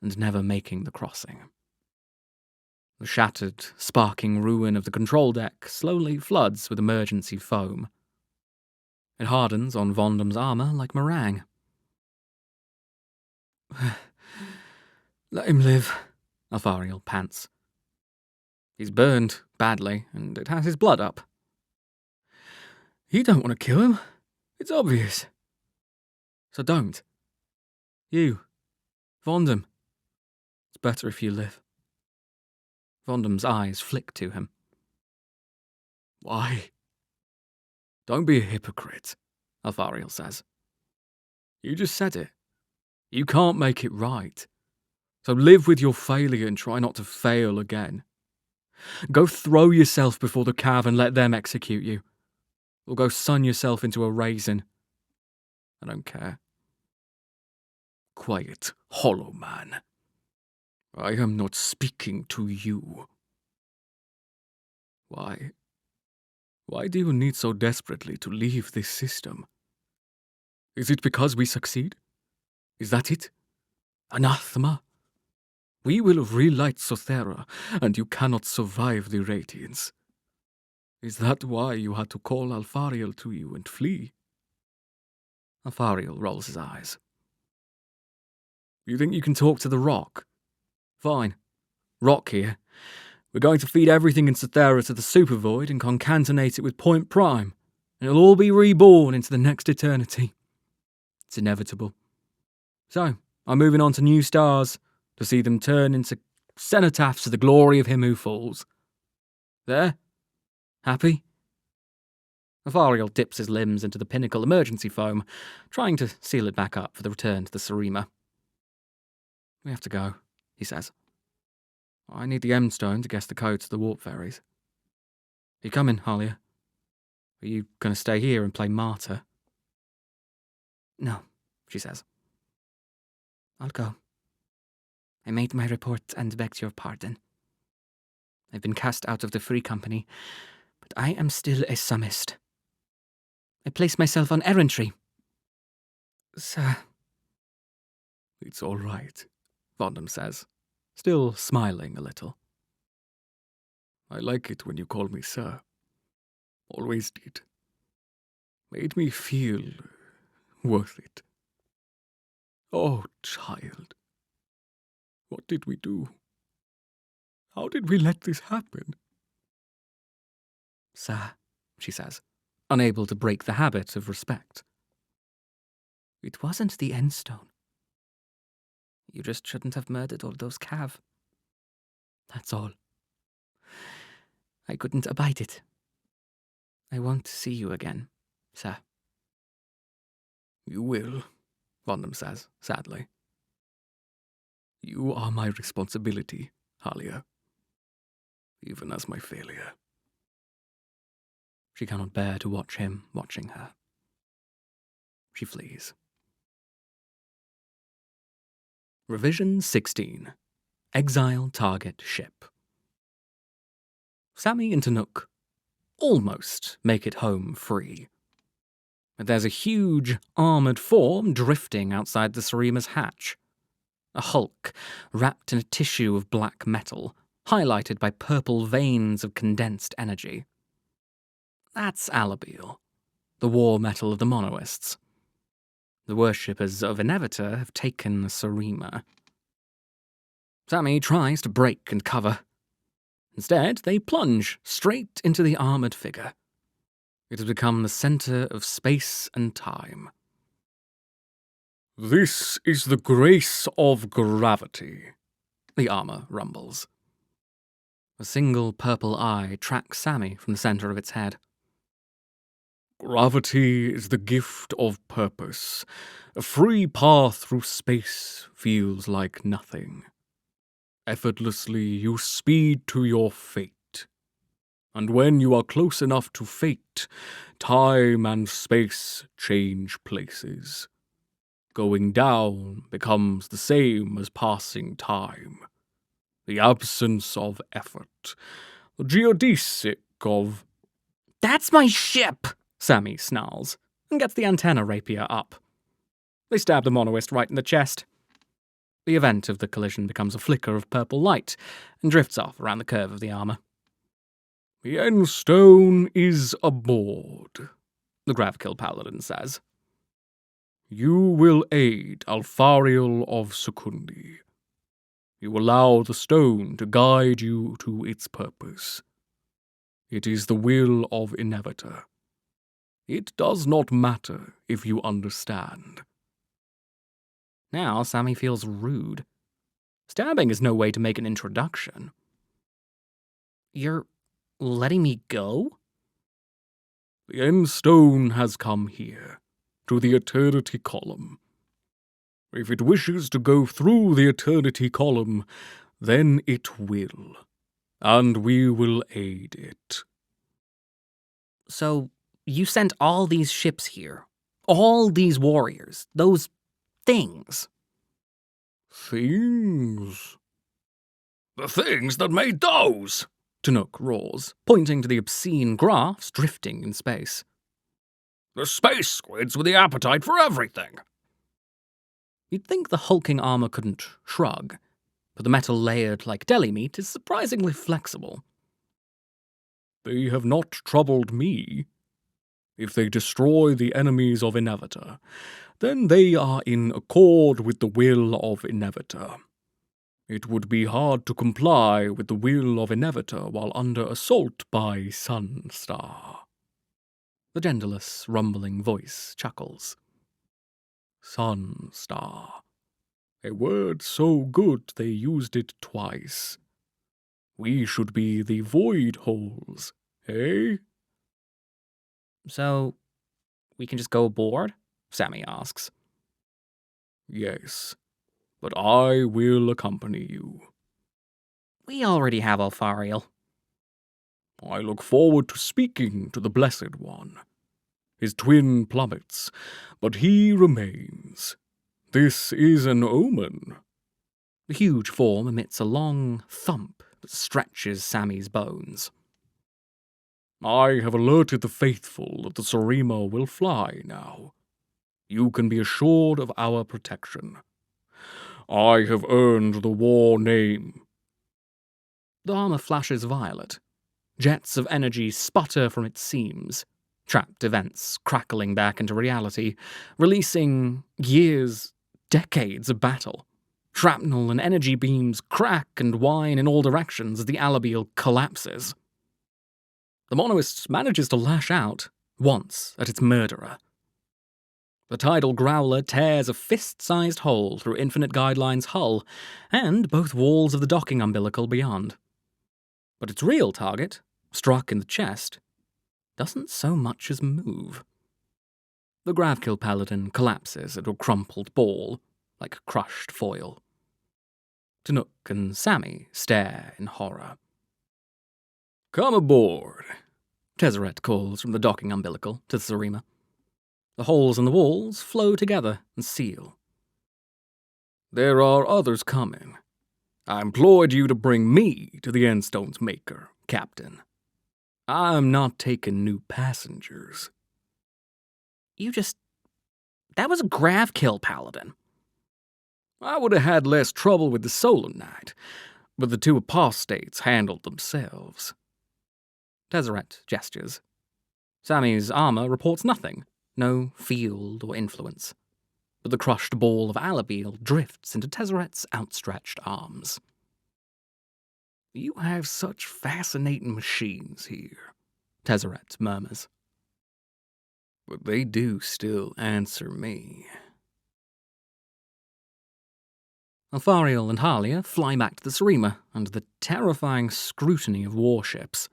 and never making the crossing. The shattered, sparking ruin of the control deck slowly floods with emergency foam. It hardens on Vondam's armor like meringue. Let him live, Alfariel pants. He's burned badly, and it has his blood up. You don't want to kill him. It's obvious. So don't. You. Vondam. It's better if you live. Vondam's eyes flick to him. Why? Don't be a hypocrite, Alfariel says. You just said it. You can't make it right. So live with your failure and try not to fail again. Go throw yourself before the cav and let them execute you. Or go sun yourself into a raisin. I don't care. Quiet, hollow man. I am not speaking to you. Why? Why do you need so desperately to leave this system? Is it because we succeed? Is that it? Anathema? We will relight Sothera, and you cannot survive the radiance. Is that why you had to call Alfariel to you and flee? Alfariel rolls his eyes. You think you can talk to the rock? Fine. Rock here. We're going to feed everything in Sothera to the supervoid and concatenate it with Point Prime, It'll all be reborn into the next eternity. It's inevitable. So, I'm moving on to new stars to see them turn into cenotaphs to the glory of him who falls. There? Happy? Athariel dips his limbs into the pinnacle emergency foam, trying to seal it back up for the return to the Sarima. We have to go, he says. I need the Endstone to guess the codes to the warp ferries. You coming, Halia? Are you going to stay here and play martyr? No, she says. I'll go. I made my report and begged your pardon. I've been cast out of the Free Company, but I am still a summist. I place myself on errantry. Sir. It's all right, Vondam says, still smiling a little. I like it when you call me sir. Always did. Made me feel worth it. Oh, child. What did we do? How did we let this happen? Sir, she says, unable to break the habit of respect. It wasn't the Endstone. You just shouldn't have murdered all those Cav. That's all. I couldn't abide it. I won't see you again, sir. You will, Vondam says, sadly. You are my responsibility, Halia. Even as my failure. She cannot bear to watch him watching her. She flees. Revision 16. Exile target ship. Sammy and Tanook almost make it home free. But there's a huge, armoured form drifting outside the Sarima's hatch. A hulk wrapped in a tissue of black metal, highlighted by purple veins of condensed energy. That's Alabil, the war metal of the Monoists. The worshippers of Inevita have taken the Sarima. Sammy tries to break and cover. Instead, they plunge straight into the armoured figure. It has become the centre of space and time. This is the grace of gravity, the armour rumbles. A single purple eye tracks Sammy from the centre of its head. Gravity is the gift of purpose. A free path through space feels like nothing. Effortlessly you speed to your fate. And when you are close enough to fate, time and space change places. Going down becomes the same as passing time. The absence of effort. The geodesic of... That's my ship! Sammy snarls, and gets the antenna rapier up. They stab the Monoist right in the chest. The event of the collision becomes a flicker of purple light, and drifts off around the curve of the armour. The Endstone is aboard, the Gravkill Paladin says. You will aid Alfariel of Secundi. You allow the stone to guide you to its purpose. It is the will of Inevita. It does not matter if you understand. Now Sammy feels rude. Stabbing is no way to make an introduction. You're letting me go? The Endstone has come here, to the Eternity Column. If it wishes to go through the Eternity Column, then it will, and we will aid it. So, you sent all these ships here, all these warriors, those things. Things? The things that made those! Tanook roars, pointing to the obscene graphs drifting in space. The space squids with the appetite for everything. You'd think the hulking armour couldn't shrug, but the metal layered like deli meat is surprisingly flexible. They have not troubled me. If they destroy the enemies of Inevita, then they are in accord with the will of Inevita. It would be hard to comply with the will of Inevita while under assault by Sunstar. The genderless, rumbling voice chuckles. Sun Star. A word so good they used it twice. We should be the void holes, eh? So, we can just go aboard? Sammy asks. Yes, but I will accompany you. We already have Alfariel. I look forward to speaking to the Blessed One. His twin plummets, but he remains. This is an omen. The huge form emits a long thump that stretches Sammy's bones. I have alerted the faithful that the Sarima will fly now. You can be assured of our protection. I have earned the war name. The armor flashes violet. Jets of energy sputter from its seams, trapped events crackling back into reality, releasing years, decades of battle. Shrapnel and energy beams crack and whine in all directions as the alabile collapses. The monoist manages to lash out, once, at its murderer. The tidal growler tears a fist-sized hole through Infinite Guideline's hull, and both walls of the docking umbilical beyond. But its real target, struck in the chest, doesn't so much as move. The Gravkill Paladin collapses into a crumpled ball, like crushed foil. Tanook and Sammy stare in horror. Come aboard, Tezzeret calls from the docking umbilical to the Sarima. The holes in the walls flow together and seal. There are others coming. I employed you to bring me to the Endstone's maker, Captain. I am not taking new passengers. That was a Gravkill Paladin. I would have had less trouble with the Solar Knight, but the two apostates handled themselves. Tezzeret gestures. Sammy's armor reports nothing, no field or influence. But the crushed ball of alabile drifts into Tezzeret's outstretched arms. You have such fascinating machines here, Tezzeret murmurs. but they do still answer me. Alfariel and Halia fly back to the Sarima under the terrifying scrutiny of warships.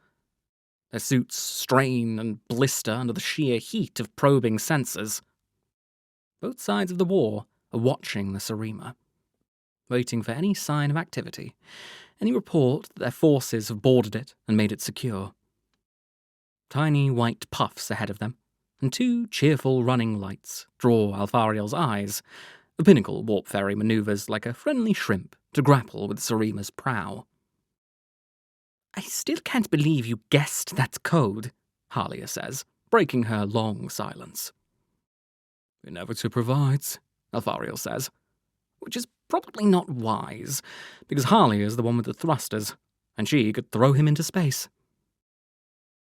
Their suits strain and blister under the sheer heat of probing sensors. Both sides of the war are watching the Sarima, waiting for any sign of activity, any report that their forces have boarded it and made it secure. Tiny white puffs ahead of them, and two cheerful running lights draw Alfariel's eyes. The Pinnacle warp ferry maneuvers like a friendly shrimp to grapple with Sarima's prow. I still can't believe you guessed that code, Halia says, breaking her long silence. Inevita provides, Alfariel says, which is probably not wise, because Halia is the one with the thrusters, and she could throw him into space.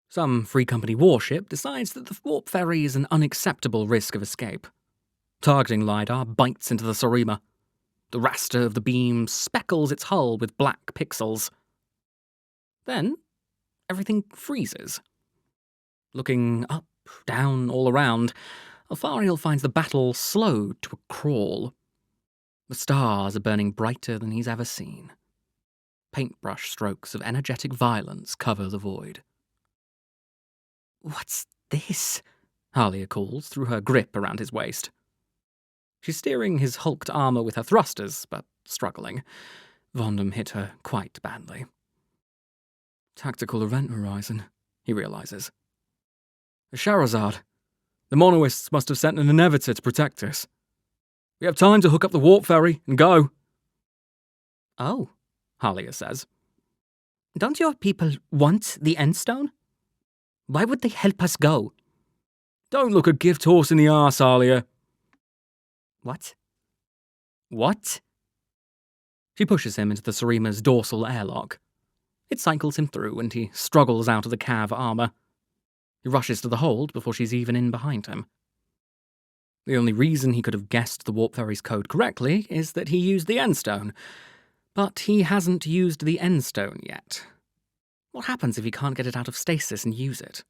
Some Free Company warship decides that the warp ferry is an unacceptable risk of escape. Targeting LiDAR bites into the Sarima. The raster of the beam speckles its hull with black pixels. Then, everything freezes. Looking up, down, all around, Alfariel finds the battle slowed to a crawl. The stars are burning brighter than he's ever seen. Paintbrush strokes of energetic violence cover the void. What's this? Halia calls through her grip around his waist. She's steering his hulked armor with her thrusters, but struggling. Vondam hit her quite badly. Tactical event horizon, he realizes. A Shahrazad. The Monoists must have sent an Inevita to protect us. We have time to hook up the warp ferry and go. Oh, Halia says. Don't your people want the Endstone? Why would they help us go? Don't look a gift horse in the arse, Halia. What? What? She pushes him into the Sarima's dorsal airlock. It cycles him through, and he struggles out of the cav armor. He rushes to the hold before she's even in behind him. The only reason he could have guessed the warp ferry's code correctly is that he used the Endstone. But he hasn't used the Endstone yet. What happens if he can't get it out of stasis and use it?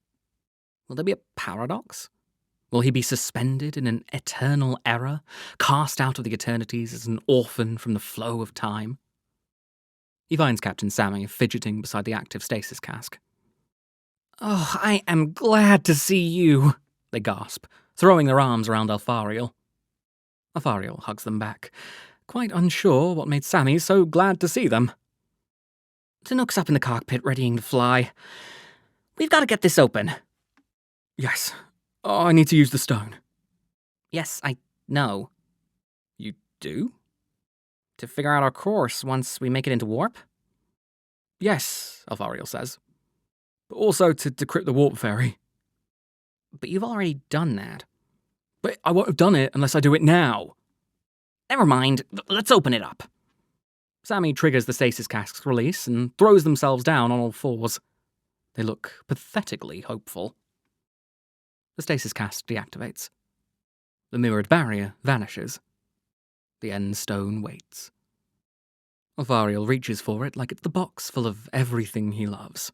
Will there be a paradox? Will he be suspended in an eternal error, cast out of the Eternities as an orphan from the flow of time? He finds Captain Sammy fidgeting beside the active stasis cask. "Oh, I am glad to see you," they gasp, throwing their arms around Alfariel. Alfariel hugs them back, quite unsure what made Sammy so glad to see them. "Tanook's up in the cockpit readying to fly. We've got to get this open." "Yes. Oh, I need to use the stone." Yes, I know. "You do?" To figure out our course once we make it into warp? "Yes," Alfariel says. "But also to decrypt the warp ferry." But you've already done that. "But I won't have done it unless I do it now." Never mind. Let's open it up. Sammy triggers the stasis cask's release and throws themselves down on all fours. They look pathetically hopeful. The stasis cask deactivates. The mirrored barrier vanishes. The Endstone waits. Alfariel reaches for it like it's the box full of everything he loves.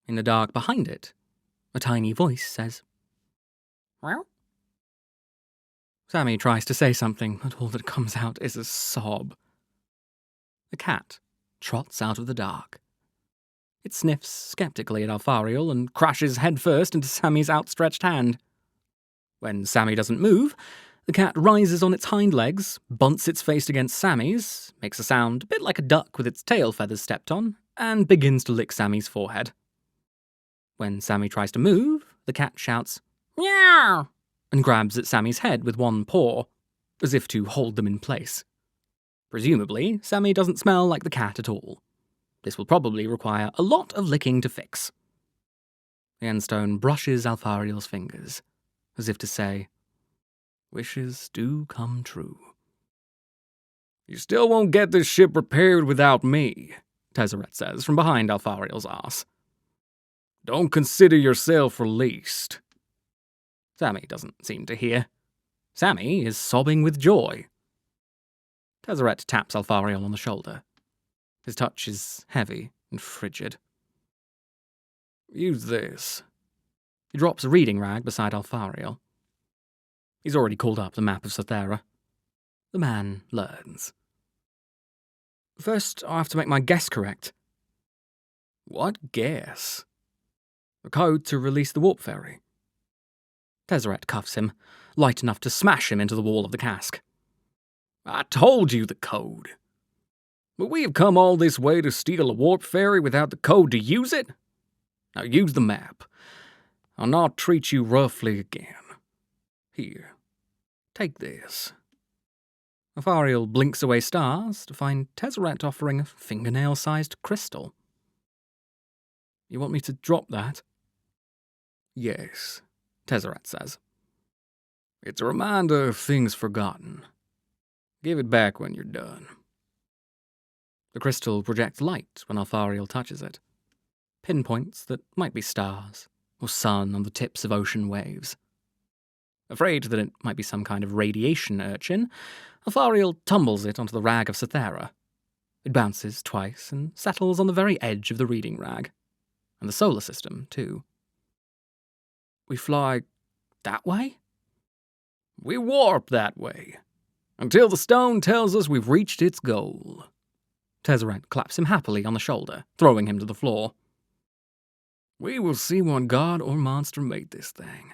In the dark behind it, a tiny voice says, Well? Sammy tries to say something, but all that comes out is a sob. The cat trots out of the dark. It sniffs skeptically at Alfariel and crashes headfirst into Sammy's outstretched hand. When Sammy doesn't move, the cat rises on its hind legs, bunts its face against Sammy's, makes a sound a bit like a duck with its tail feathers stepped on, and begins to lick Sammy's forehead. When Sammy tries to move, the cat shouts, Meow! And grabs at Sammy's head with one paw, as if to hold them in place. Presumably, Sammy doesn't smell like the cat at all. This will probably require a lot of licking to fix. The Endstone brushes Alfariel's fingers, as if to say, wishes do come true. You still won't get this ship repaired without me, Tezzeret says from behind Alfariel's ass. Don't consider yourself released. Sammy doesn't seem to hear. Sammy is sobbing with joy. Tezzeret taps Alfariel on the shoulder. His touch is heavy and frigid. Use this. He drops a reading rag beside Alfariel. He's already called up the map of Cythera. The man learns. First, I'll have to make my guess correct. What guess? The code to release the warp ferry. Tezzeret cuffs him, light enough to smash him into the wall of the cask. I told you the code. But we have come all this way to steal a warp ferry without the code to use it? Now use the map. I'll not treat you roughly again. Here, take this. Alfariel blinks away stars to find Tezzeret offering a fingernail-sized crystal. You want me to drop that? Yes, Tezzeret says. It's a reminder of things forgotten. Give it back when you're done. The crystal projects light when Alfariel touches it. Pinpoints that might be stars, or sun on the tips of ocean waves. Afraid that it might be some kind of radiation urchin, Alfariel tumbles it onto the rag of Cythera. It bounces twice and settles on the very edge of the reading rag. And the solar system, too. We fly that way? We warp that way. Until the stone tells us we've reached its goal. Tezzeret claps him happily on the shoulder, throwing him to the floor. We will see what god or monster made this thing.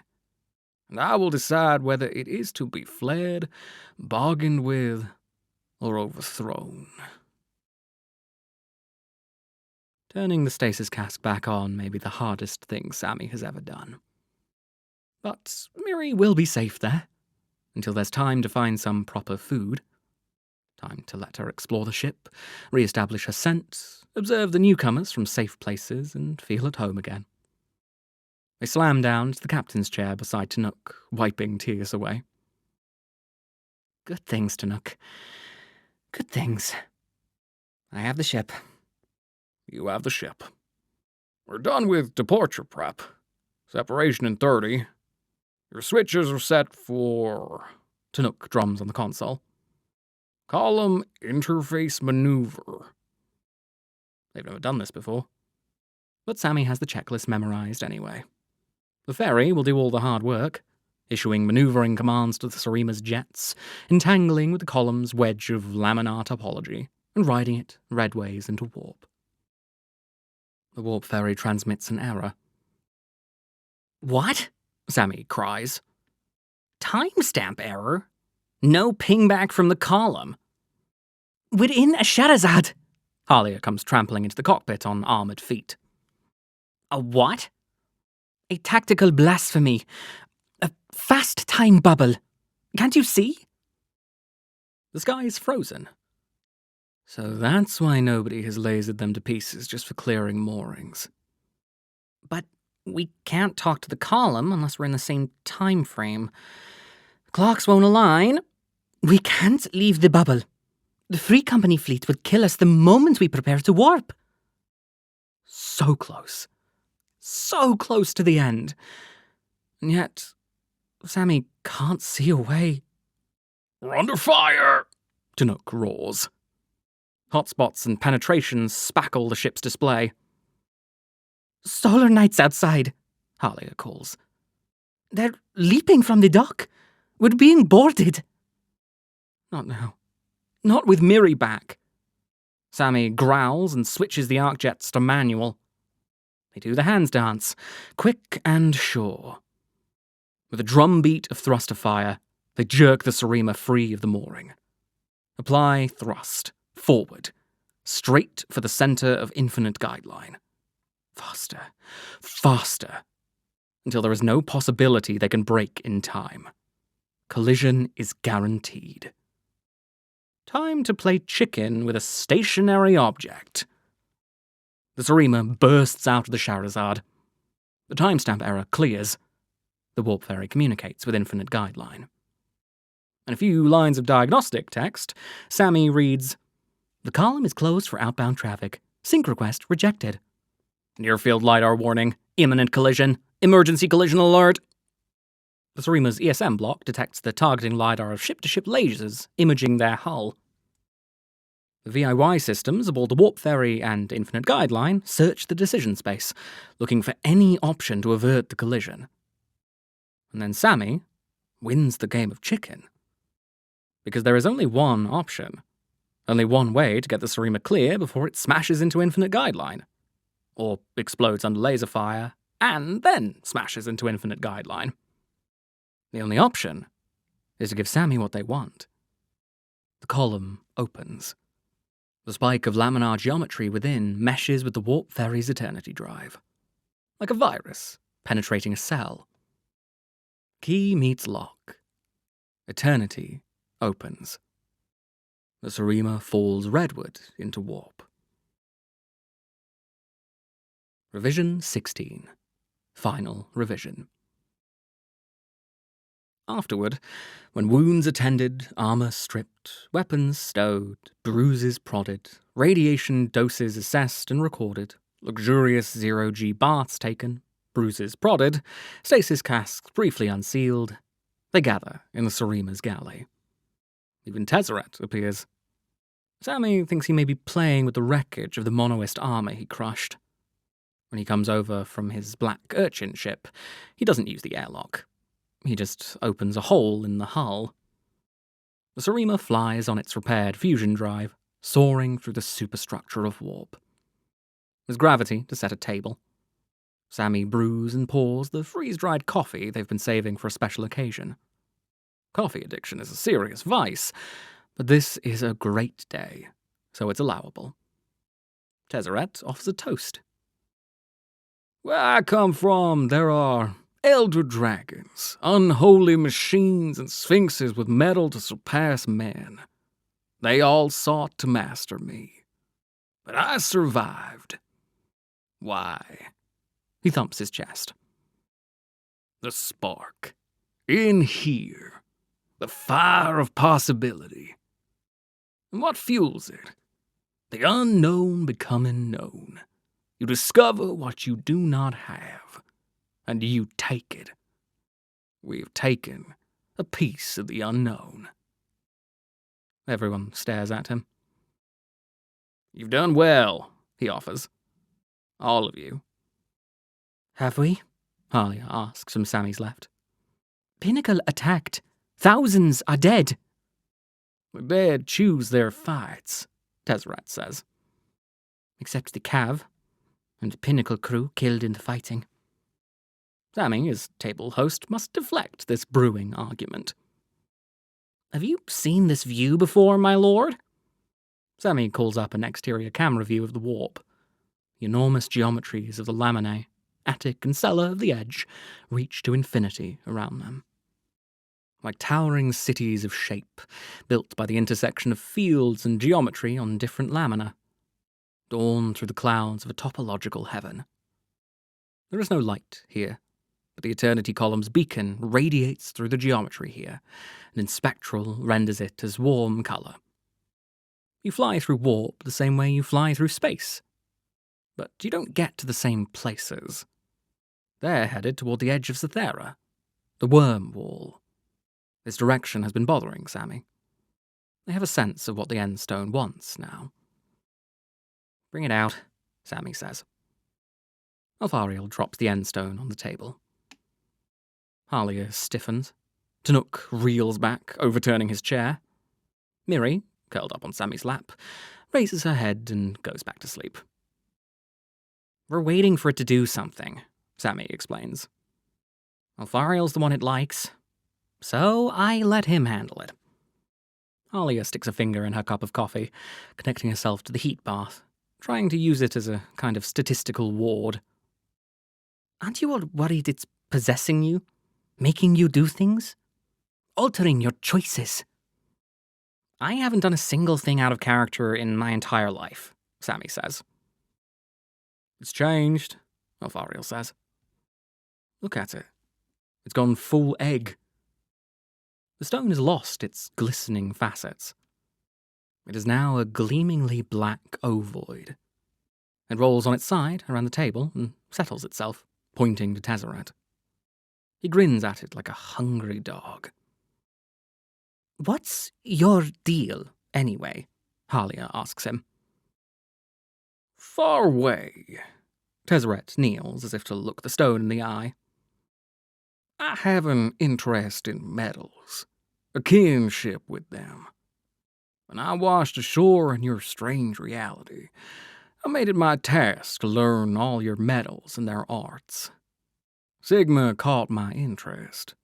And I will decide whether it is to be fled, bargained with, or overthrown. Turning the stasis cask back on may be the hardest thing Sammy has ever done. But Miri will be safe there, until there's time to find some proper food. Time to let her explore the ship, re-establish her scent, observe the newcomers from safe places, and feel at home again. They slam down to the captain's chair beside Tanook, wiping tears away. Good things, Tanook. Good things. I have the ship. You have the ship. We're done with departure prep. Separation in 30. Your switches are set for... Tanook drums on the console. Column interface maneuver. They've never done this before. But Sammy has the checklist memorized anyway. The ferry will do all the hard work, issuing maneuvering commands to the Surima's jets, entangling with the column's wedge of laminar topology, and riding it redways into warp. The warp ferry transmits an error. What? Sammy cries. Timestamp error? No pingback from the column. Within a Shahrazad! Halia comes trampling into the cockpit on armoured feet. A what? A tactical blasphemy. A fast time bubble. Can't you see? The sky is frozen. So that's why nobody has lasered them to pieces just for clearing moorings. But we can't talk to the column unless we're in the same time frame. Clocks won't align. We can't leave the bubble. The Free Company fleet would kill us the moment we prepare to warp. So close. So close to the end. And yet, Sammy can't see a way. We're under fire! Chinook roars. Hotspots and penetrations spackle the ship's display. Solar Knight's outside, Halia calls. They're leaping from the dock. We're being boarded. Not now. Not with Miri back. Sammy growls and switches the arc jets to manual. They do the hands dance, quick and sure. With a drumbeat of thruster fire, they jerk the Surima free of the mooring. Apply thrust, forward, straight for the center of infinite guideline. Faster, faster, until there is no possibility they can break in time. Collision is guaranteed. Time to play chicken with a stationary object. The Surima bursts out of the Shahrazad. The timestamp error clears. The warp ferry communicates with infinite guideline. In a few lines of diagnostic text, Sammy reads, "The column is closed for outbound traffic. Sync request rejected. Near-field LiDAR warning. Imminent collision. Emergency collision alert." The Surima's ESM block detects the targeting LiDAR of ship-to-ship lasers imaging their hull. The VIY systems aboard the warp ferry and infinite guideline search the decision space, looking for any option to avert the collision. And then Sammy wins the game of chicken. Because there is only one option. Only one way to get the Surima clear before it smashes into infinite guideline. Or explodes under laser fire, and then smashes into infinite guideline. The only option is to give Sammy what they want. The column opens. The spike of laminar geometry within meshes with the warp ferry's eternity drive. Like a virus penetrating a cell. Key meets lock. Eternity opens. The Surima falls redward into warp. Revision 16. Final revision. Afterward, when wounds attended, armor stripped, weapons stowed, bruises prodded, radiation doses assessed and recorded, luxurious zero-G baths taken, bruises prodded, stasis casks briefly unsealed, they gather in the Surima's galley. Even Tezzeret appears. Sammy thinks he may be playing with the wreckage of the monoist armor he crushed. When he comes over from his black urchin ship, he doesn't use the airlock. He just opens a hole in the hull. The Surima flies on its repaired fusion drive, soaring through the superstructure of warp. There's gravity to set a table. Sammy brews and pours the freeze-dried coffee they've been saving for a special occasion. Coffee addiction is a serious vice, but this is a great day, so it's allowable. Tezzeret offers a toast. Where I come from, there are elder dragons, unholy machines, and sphinxes with metal to surpass men. They all sought to master me. But I survived. Why? He thumps his chest. The spark. In here. The fire of possibility. And what fuels it? The unknown becoming known. You discover what you do not have, and you take it. We have taken a piece of the unknown. Everyone stares at him. You've done well, he offers. All of you. Have we? Halia asks from Sammy's left. Pinnacle attacked. Thousands are dead. The dead choose their fights, Tezzeret says. Except the Cav and Pinnacle crew killed in the fighting. Sammy, as table host, must deflect this brewing argument. Have you seen this view before, my lord? Sammy calls up an exterior camera view of the warp. The enormous geometries of the laminae, attic and cellar of the edge, reach to infinity around them. Like towering cities of shape, built by the intersection of fields and geometry on different lamina, dawn through the clouds of a topological heaven. There is no light here, but the Eternity Column's beacon radiates through the geometry here, and in spectral renders it as warm colour. You fly through warp the same way you fly through space, but you don't get to the same places. They're headed toward the edge of Cythera, the worm wall. This direction has been bothering Sammy. They have a sense of what the Endstone wants now. Bring it out, Sammy says. Alfariel drops the Endstone on the table. Halia stiffens. Tanuk reels back, overturning his chair. Miri, curled up on Sammy's lap, raises her head and goes back to sleep. We're waiting for it to do something, Sammy explains. Alfariel's the one it likes, so I let him handle it. Halia sticks a finger in her cup of coffee, connecting herself to the heat bath, trying to use it as a kind of statistical ward. Aren't you all worried it's possessing you? Making you do things? Altering your choices? I haven't done a single thing out of character in my entire life, Sammy says. It's changed, Alfariel says. Look at it. It's gone full egg. The stone has lost its glistening facets. It is now a gleamingly black ovoid. It rolls on its side around the table and settles itself, pointing to Tezzeret. He grins at it like a hungry dog. What's your deal, anyway? Halia asks him. Far away. Tezzeret kneels as if to look the stone in the eye. I have an interest in metals, a kinship with them. When I washed ashore in your strange reality, I made it my task to learn all your metals and their arts. Sigma caught my interest.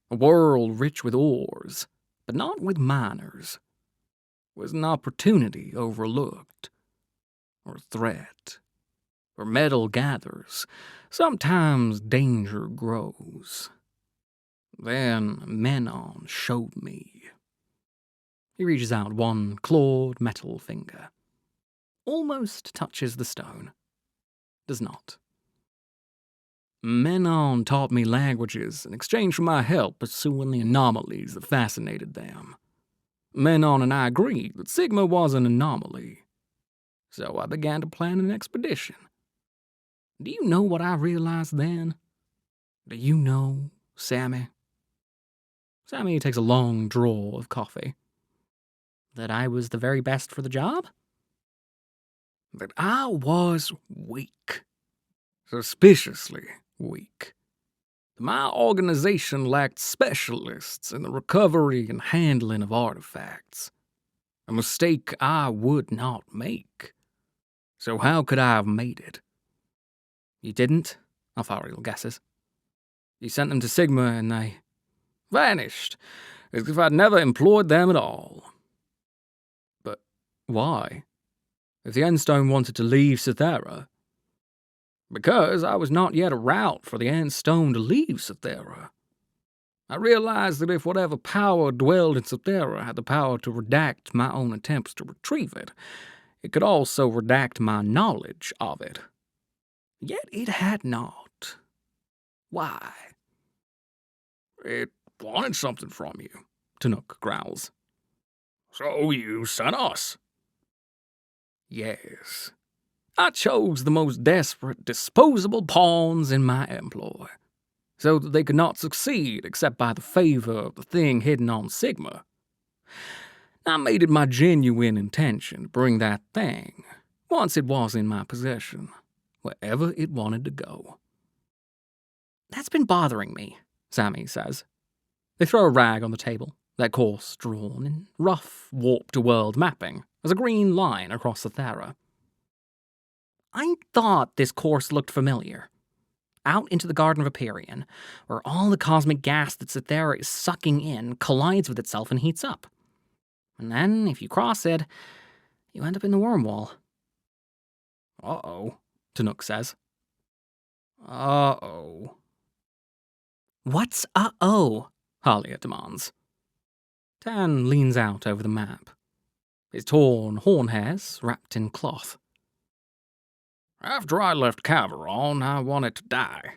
A world rich with ores, but not with miners, was an opportunity overlooked, or a threat. Where metal gathers, sometimes danger grows. Then Menon showed me. He reaches out one clawed metal finger. Almost touches the stone. Does not. Menon taught me languages in exchange for my help pursuing the anomalies that fascinated them. Menon and I agreed that Sigma was an anomaly. So I began to plan an expedition. Do you know what I realized then? Do you know, Sammy? Sammy takes a long draw of coffee. That I was the very best for the job? That I was weak. Suspiciously weak. My organization lacked specialists in the recovery and handling of artifacts. A mistake I would not make. So how could I have made it? You didn't? Alfariel guesses. You sent them to Sigma and they vanished, as if I'd never employed them at all. But why? If the Endstone wanted to leave Cythera. Because I was not yet a route for the Endstone to leave Cythera. I realized that if whatever power dwelled in Cythera had the power to redact my own attempts to retrieve it, it could also redact my knowledge of it. Yet it had not. Why? It wanted something from you, Tanuk growls. So you sent us? Yes. I chose the most desperate, disposable pawns in my employ, so that they could not succeed except by the favor of the thing hidden on Sigma. I made it my genuine intention to bring that thing, once it was in my possession, wherever it wanted to go. That's been bothering me, Sammy says. They throw a rag on the table, their course drawn in rough, warped-to-world mapping as a green line across the Thera. I thought this course looked familiar. Out into the Garden of Hyperion, where all the cosmic gas that Cythera is sucking in collides with itself and heats up. And then, if you cross it, you end up in the wormwall. Uh-oh, Tanook says. Uh-oh. What's uh-oh? Halia demands. Tan leans out over the map, his torn horn hairs wrapped in cloth. After I left Caveron, I wanted to die.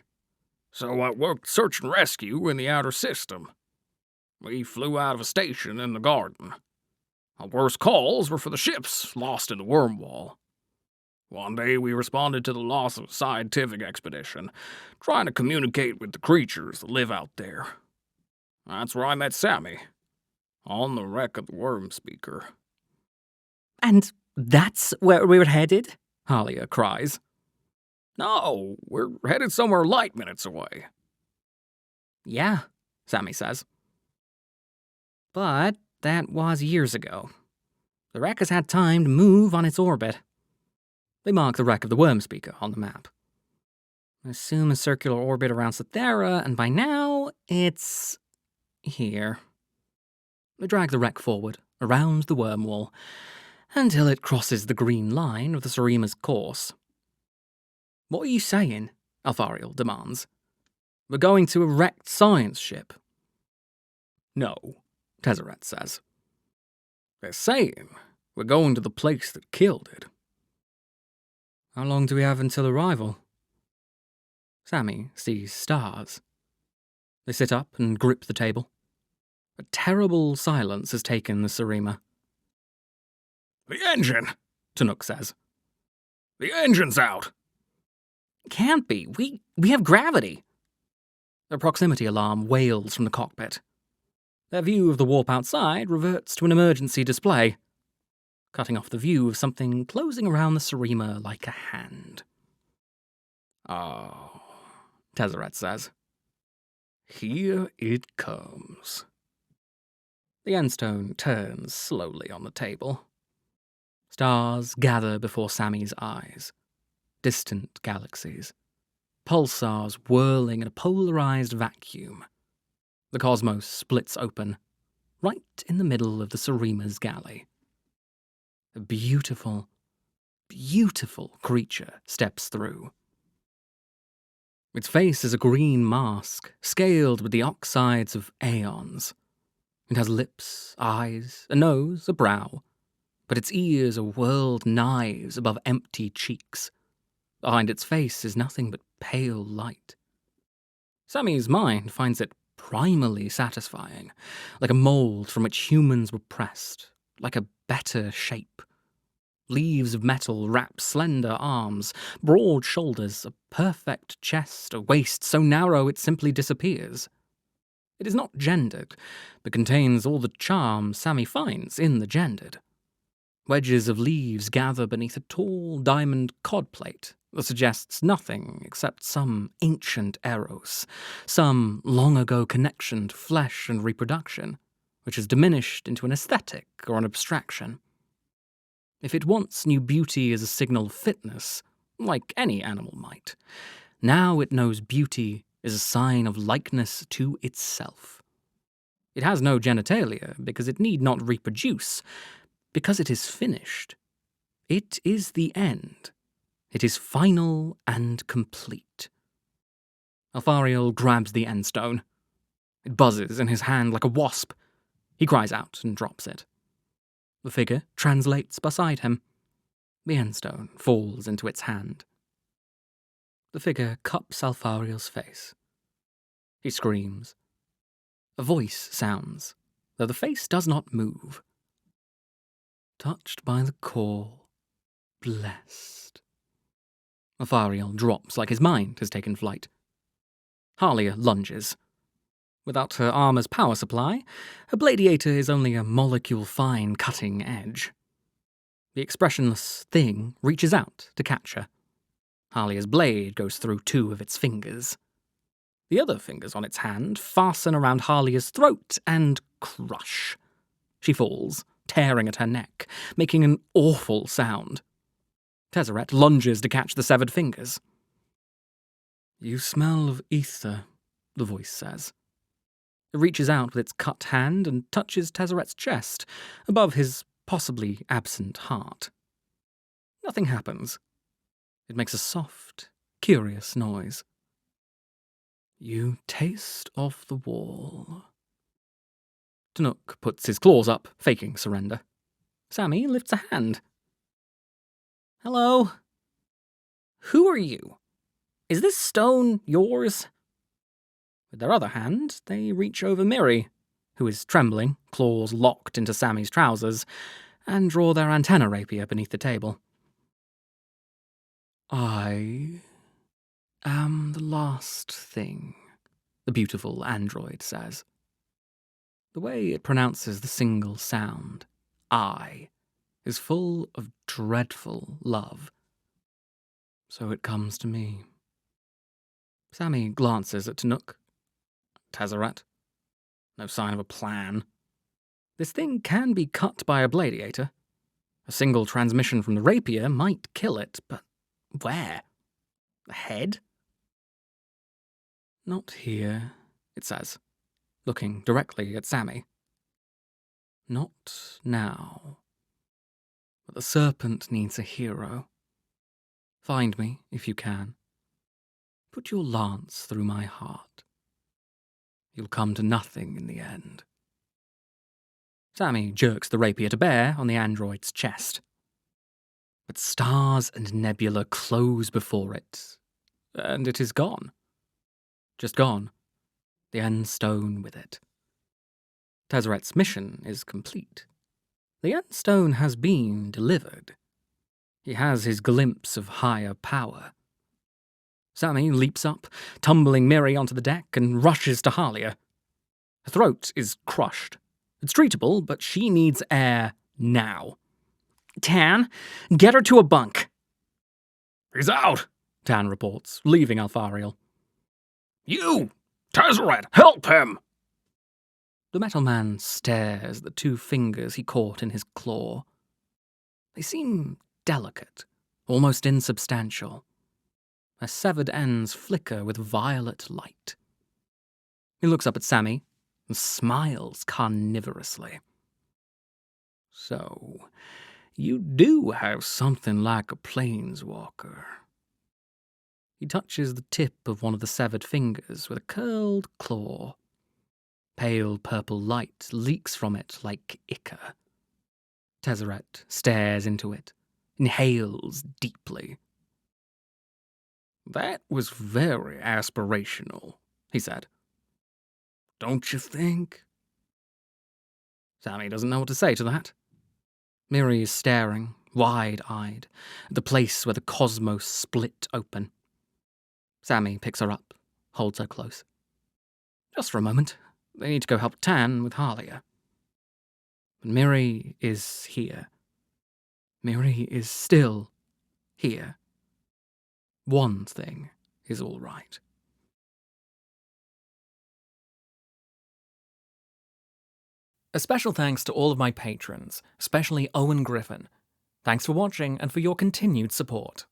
So I worked search and rescue in the outer system. We flew out of a station in the garden. Our worst calls were for the ships lost in the wormwall. One day we responded to the loss of a scientific expedition, trying to communicate with the creatures that live out there. That's where I met Sammy, on the wreck of the Worm Speaker. And that's where we're headed? Halia cries. No, we're headed somewhere light minutes away. Yeah, Sammy says. But that was years ago. The wreck has had time to move on its orbit. They mark the wreck of the Worm Speaker on the map. Assume a circular orbit around Cythera, and by now, it's here. They drag the wreck forward, around the wormwall, until it crosses the green line of the Surima's course. What are you saying? Alfariel demands. We're going to a wrecked science ship. No, Tezzeret says. They're saying we're going to the place that killed it. How long do we have until arrival? Sammy sees stars. They sit up and grip the table. A terrible silence has taken the Surima. The engine, Tanook says. The engine's out. Can't be. We have gravity. Their proximity alarm wails from the cockpit. Their view of the warp outside reverts to an emergency display, cutting off the view of something closing around the Surima like a hand. Oh, Tezzeret says. Here it comes. The Endstone turns slowly on the table. Stars gather before Sammy's eyes. Distant galaxies. Pulsars whirling in a polarized vacuum. The cosmos splits open, right in the middle of the Surima's galley. A beautiful, beautiful creature steps through. Its face is a green mask, scaled with the oxides of aeons. It has lips, eyes, a nose, a brow, but its ears are whirled knives above empty cheeks. Behind its face is nothing but pale light. Sammy's mind finds it primally satisfying, like a mold from which humans were pressed, like a better shape. Leaves of metal wrap slender arms, broad shoulders, a perfect chest, a waist so narrow it simply disappears. It is not gendered, but contains all the charm Sammy finds in the gendered. Wedges of leaves gather beneath a tall diamond cod plate that suggests nothing except some ancient eros, some long-ago connection to flesh and reproduction, which has diminished into an aesthetic or an abstraction. If it once knew beauty as a signal of fitness, like any animal might, now it knows beauty is a sign of likeness to itself. It has no genitalia because it need not reproduce, because it is finished. It is the end. It is final and complete. Alfariel grabs the Endstone. It buzzes in his hand like a wasp. He cries out and drops it. The figure translates beside him. The Endstone falls into its hand. The figure cups Alfariel's face. He screams. A voice sounds, though the face does not move. Touched by the call, blessed. Alfariel drops like his mind has taken flight. Halia lunges. Without her armor's power supply, her Gladiator is only a molecule-fine cutting edge. The expressionless thing reaches out to catch her. Halia's blade goes through two of its fingers. The other fingers on its hand fasten around Halia's throat and crush. She falls, tearing at her neck, making an awful sound. Tezzeret lunges to catch the severed fingers. "You smell of ether," the voice says. It reaches out with its cut hand and touches Tezzeret's chest, above his possibly absent heart. Nothing happens. It makes a soft, curious noise. "You taste of the wall." Tanook puts his claws up, faking surrender. Sammy lifts a hand. Hello? Who are you? Is this stone yours? With their other hand, they reach over Miri, who is trembling, claws locked into Sammy's trousers, and draw their antenna rapier beneath the table. "I am the last thing," the beautiful android says. The way it pronounces the single sound, "I," is full of dreadful love. So it comes to me. Sammy glances at Tanook. Tezzeret. No sign of a plan. This thing can be cut by a gladiator. A single transmission from the rapier might kill it, but where? The head? "Not here," it says, looking directly at Sammy. "Not now. But the serpent needs a hero. Find me, if you can. Put your lance through my heart. You'll come to nothing in the end." Sammy jerks the rapier to bear on the android's chest. But stars and nebula close before it, and it is gone. Just gone. The Endstone with it. Tezzeret's mission is complete. The Endstone has been delivered. He has his glimpse of higher power. Sammy leaps up, tumbling Miri onto the deck, and rushes to Halia. Her throat is crushed. It's treatable, but she needs air now. "Tan, get her to a bunk." "He's out," Tan reports, leaving Alfariel. "You! Tezzeret, help him!" The metal man stares at the two fingers he caught in his claw. They seem delicate, almost insubstantial. Their severed ends flicker with violet light. He looks up at Sammy and smiles carnivorously. "So, you do have something like a planeswalker." He touches the tip of one of the severed fingers with a curled claw. Pale purple light leaks from it like ichor. Tezzeret stares into it, inhales deeply. "That was very aspirational," he said. "Don't you think?" Sammy doesn't know what to say to that. Miri is staring, wide-eyed, at the place where the cosmos split open. Sammy picks her up, holds her close. Just for a moment. They need to go help Tan with Halia. But Miri is here. Miri is still here. One thing is all right. A special thanks to all of my patrons, especially Owen Griffin. Thanks for watching and for your continued support.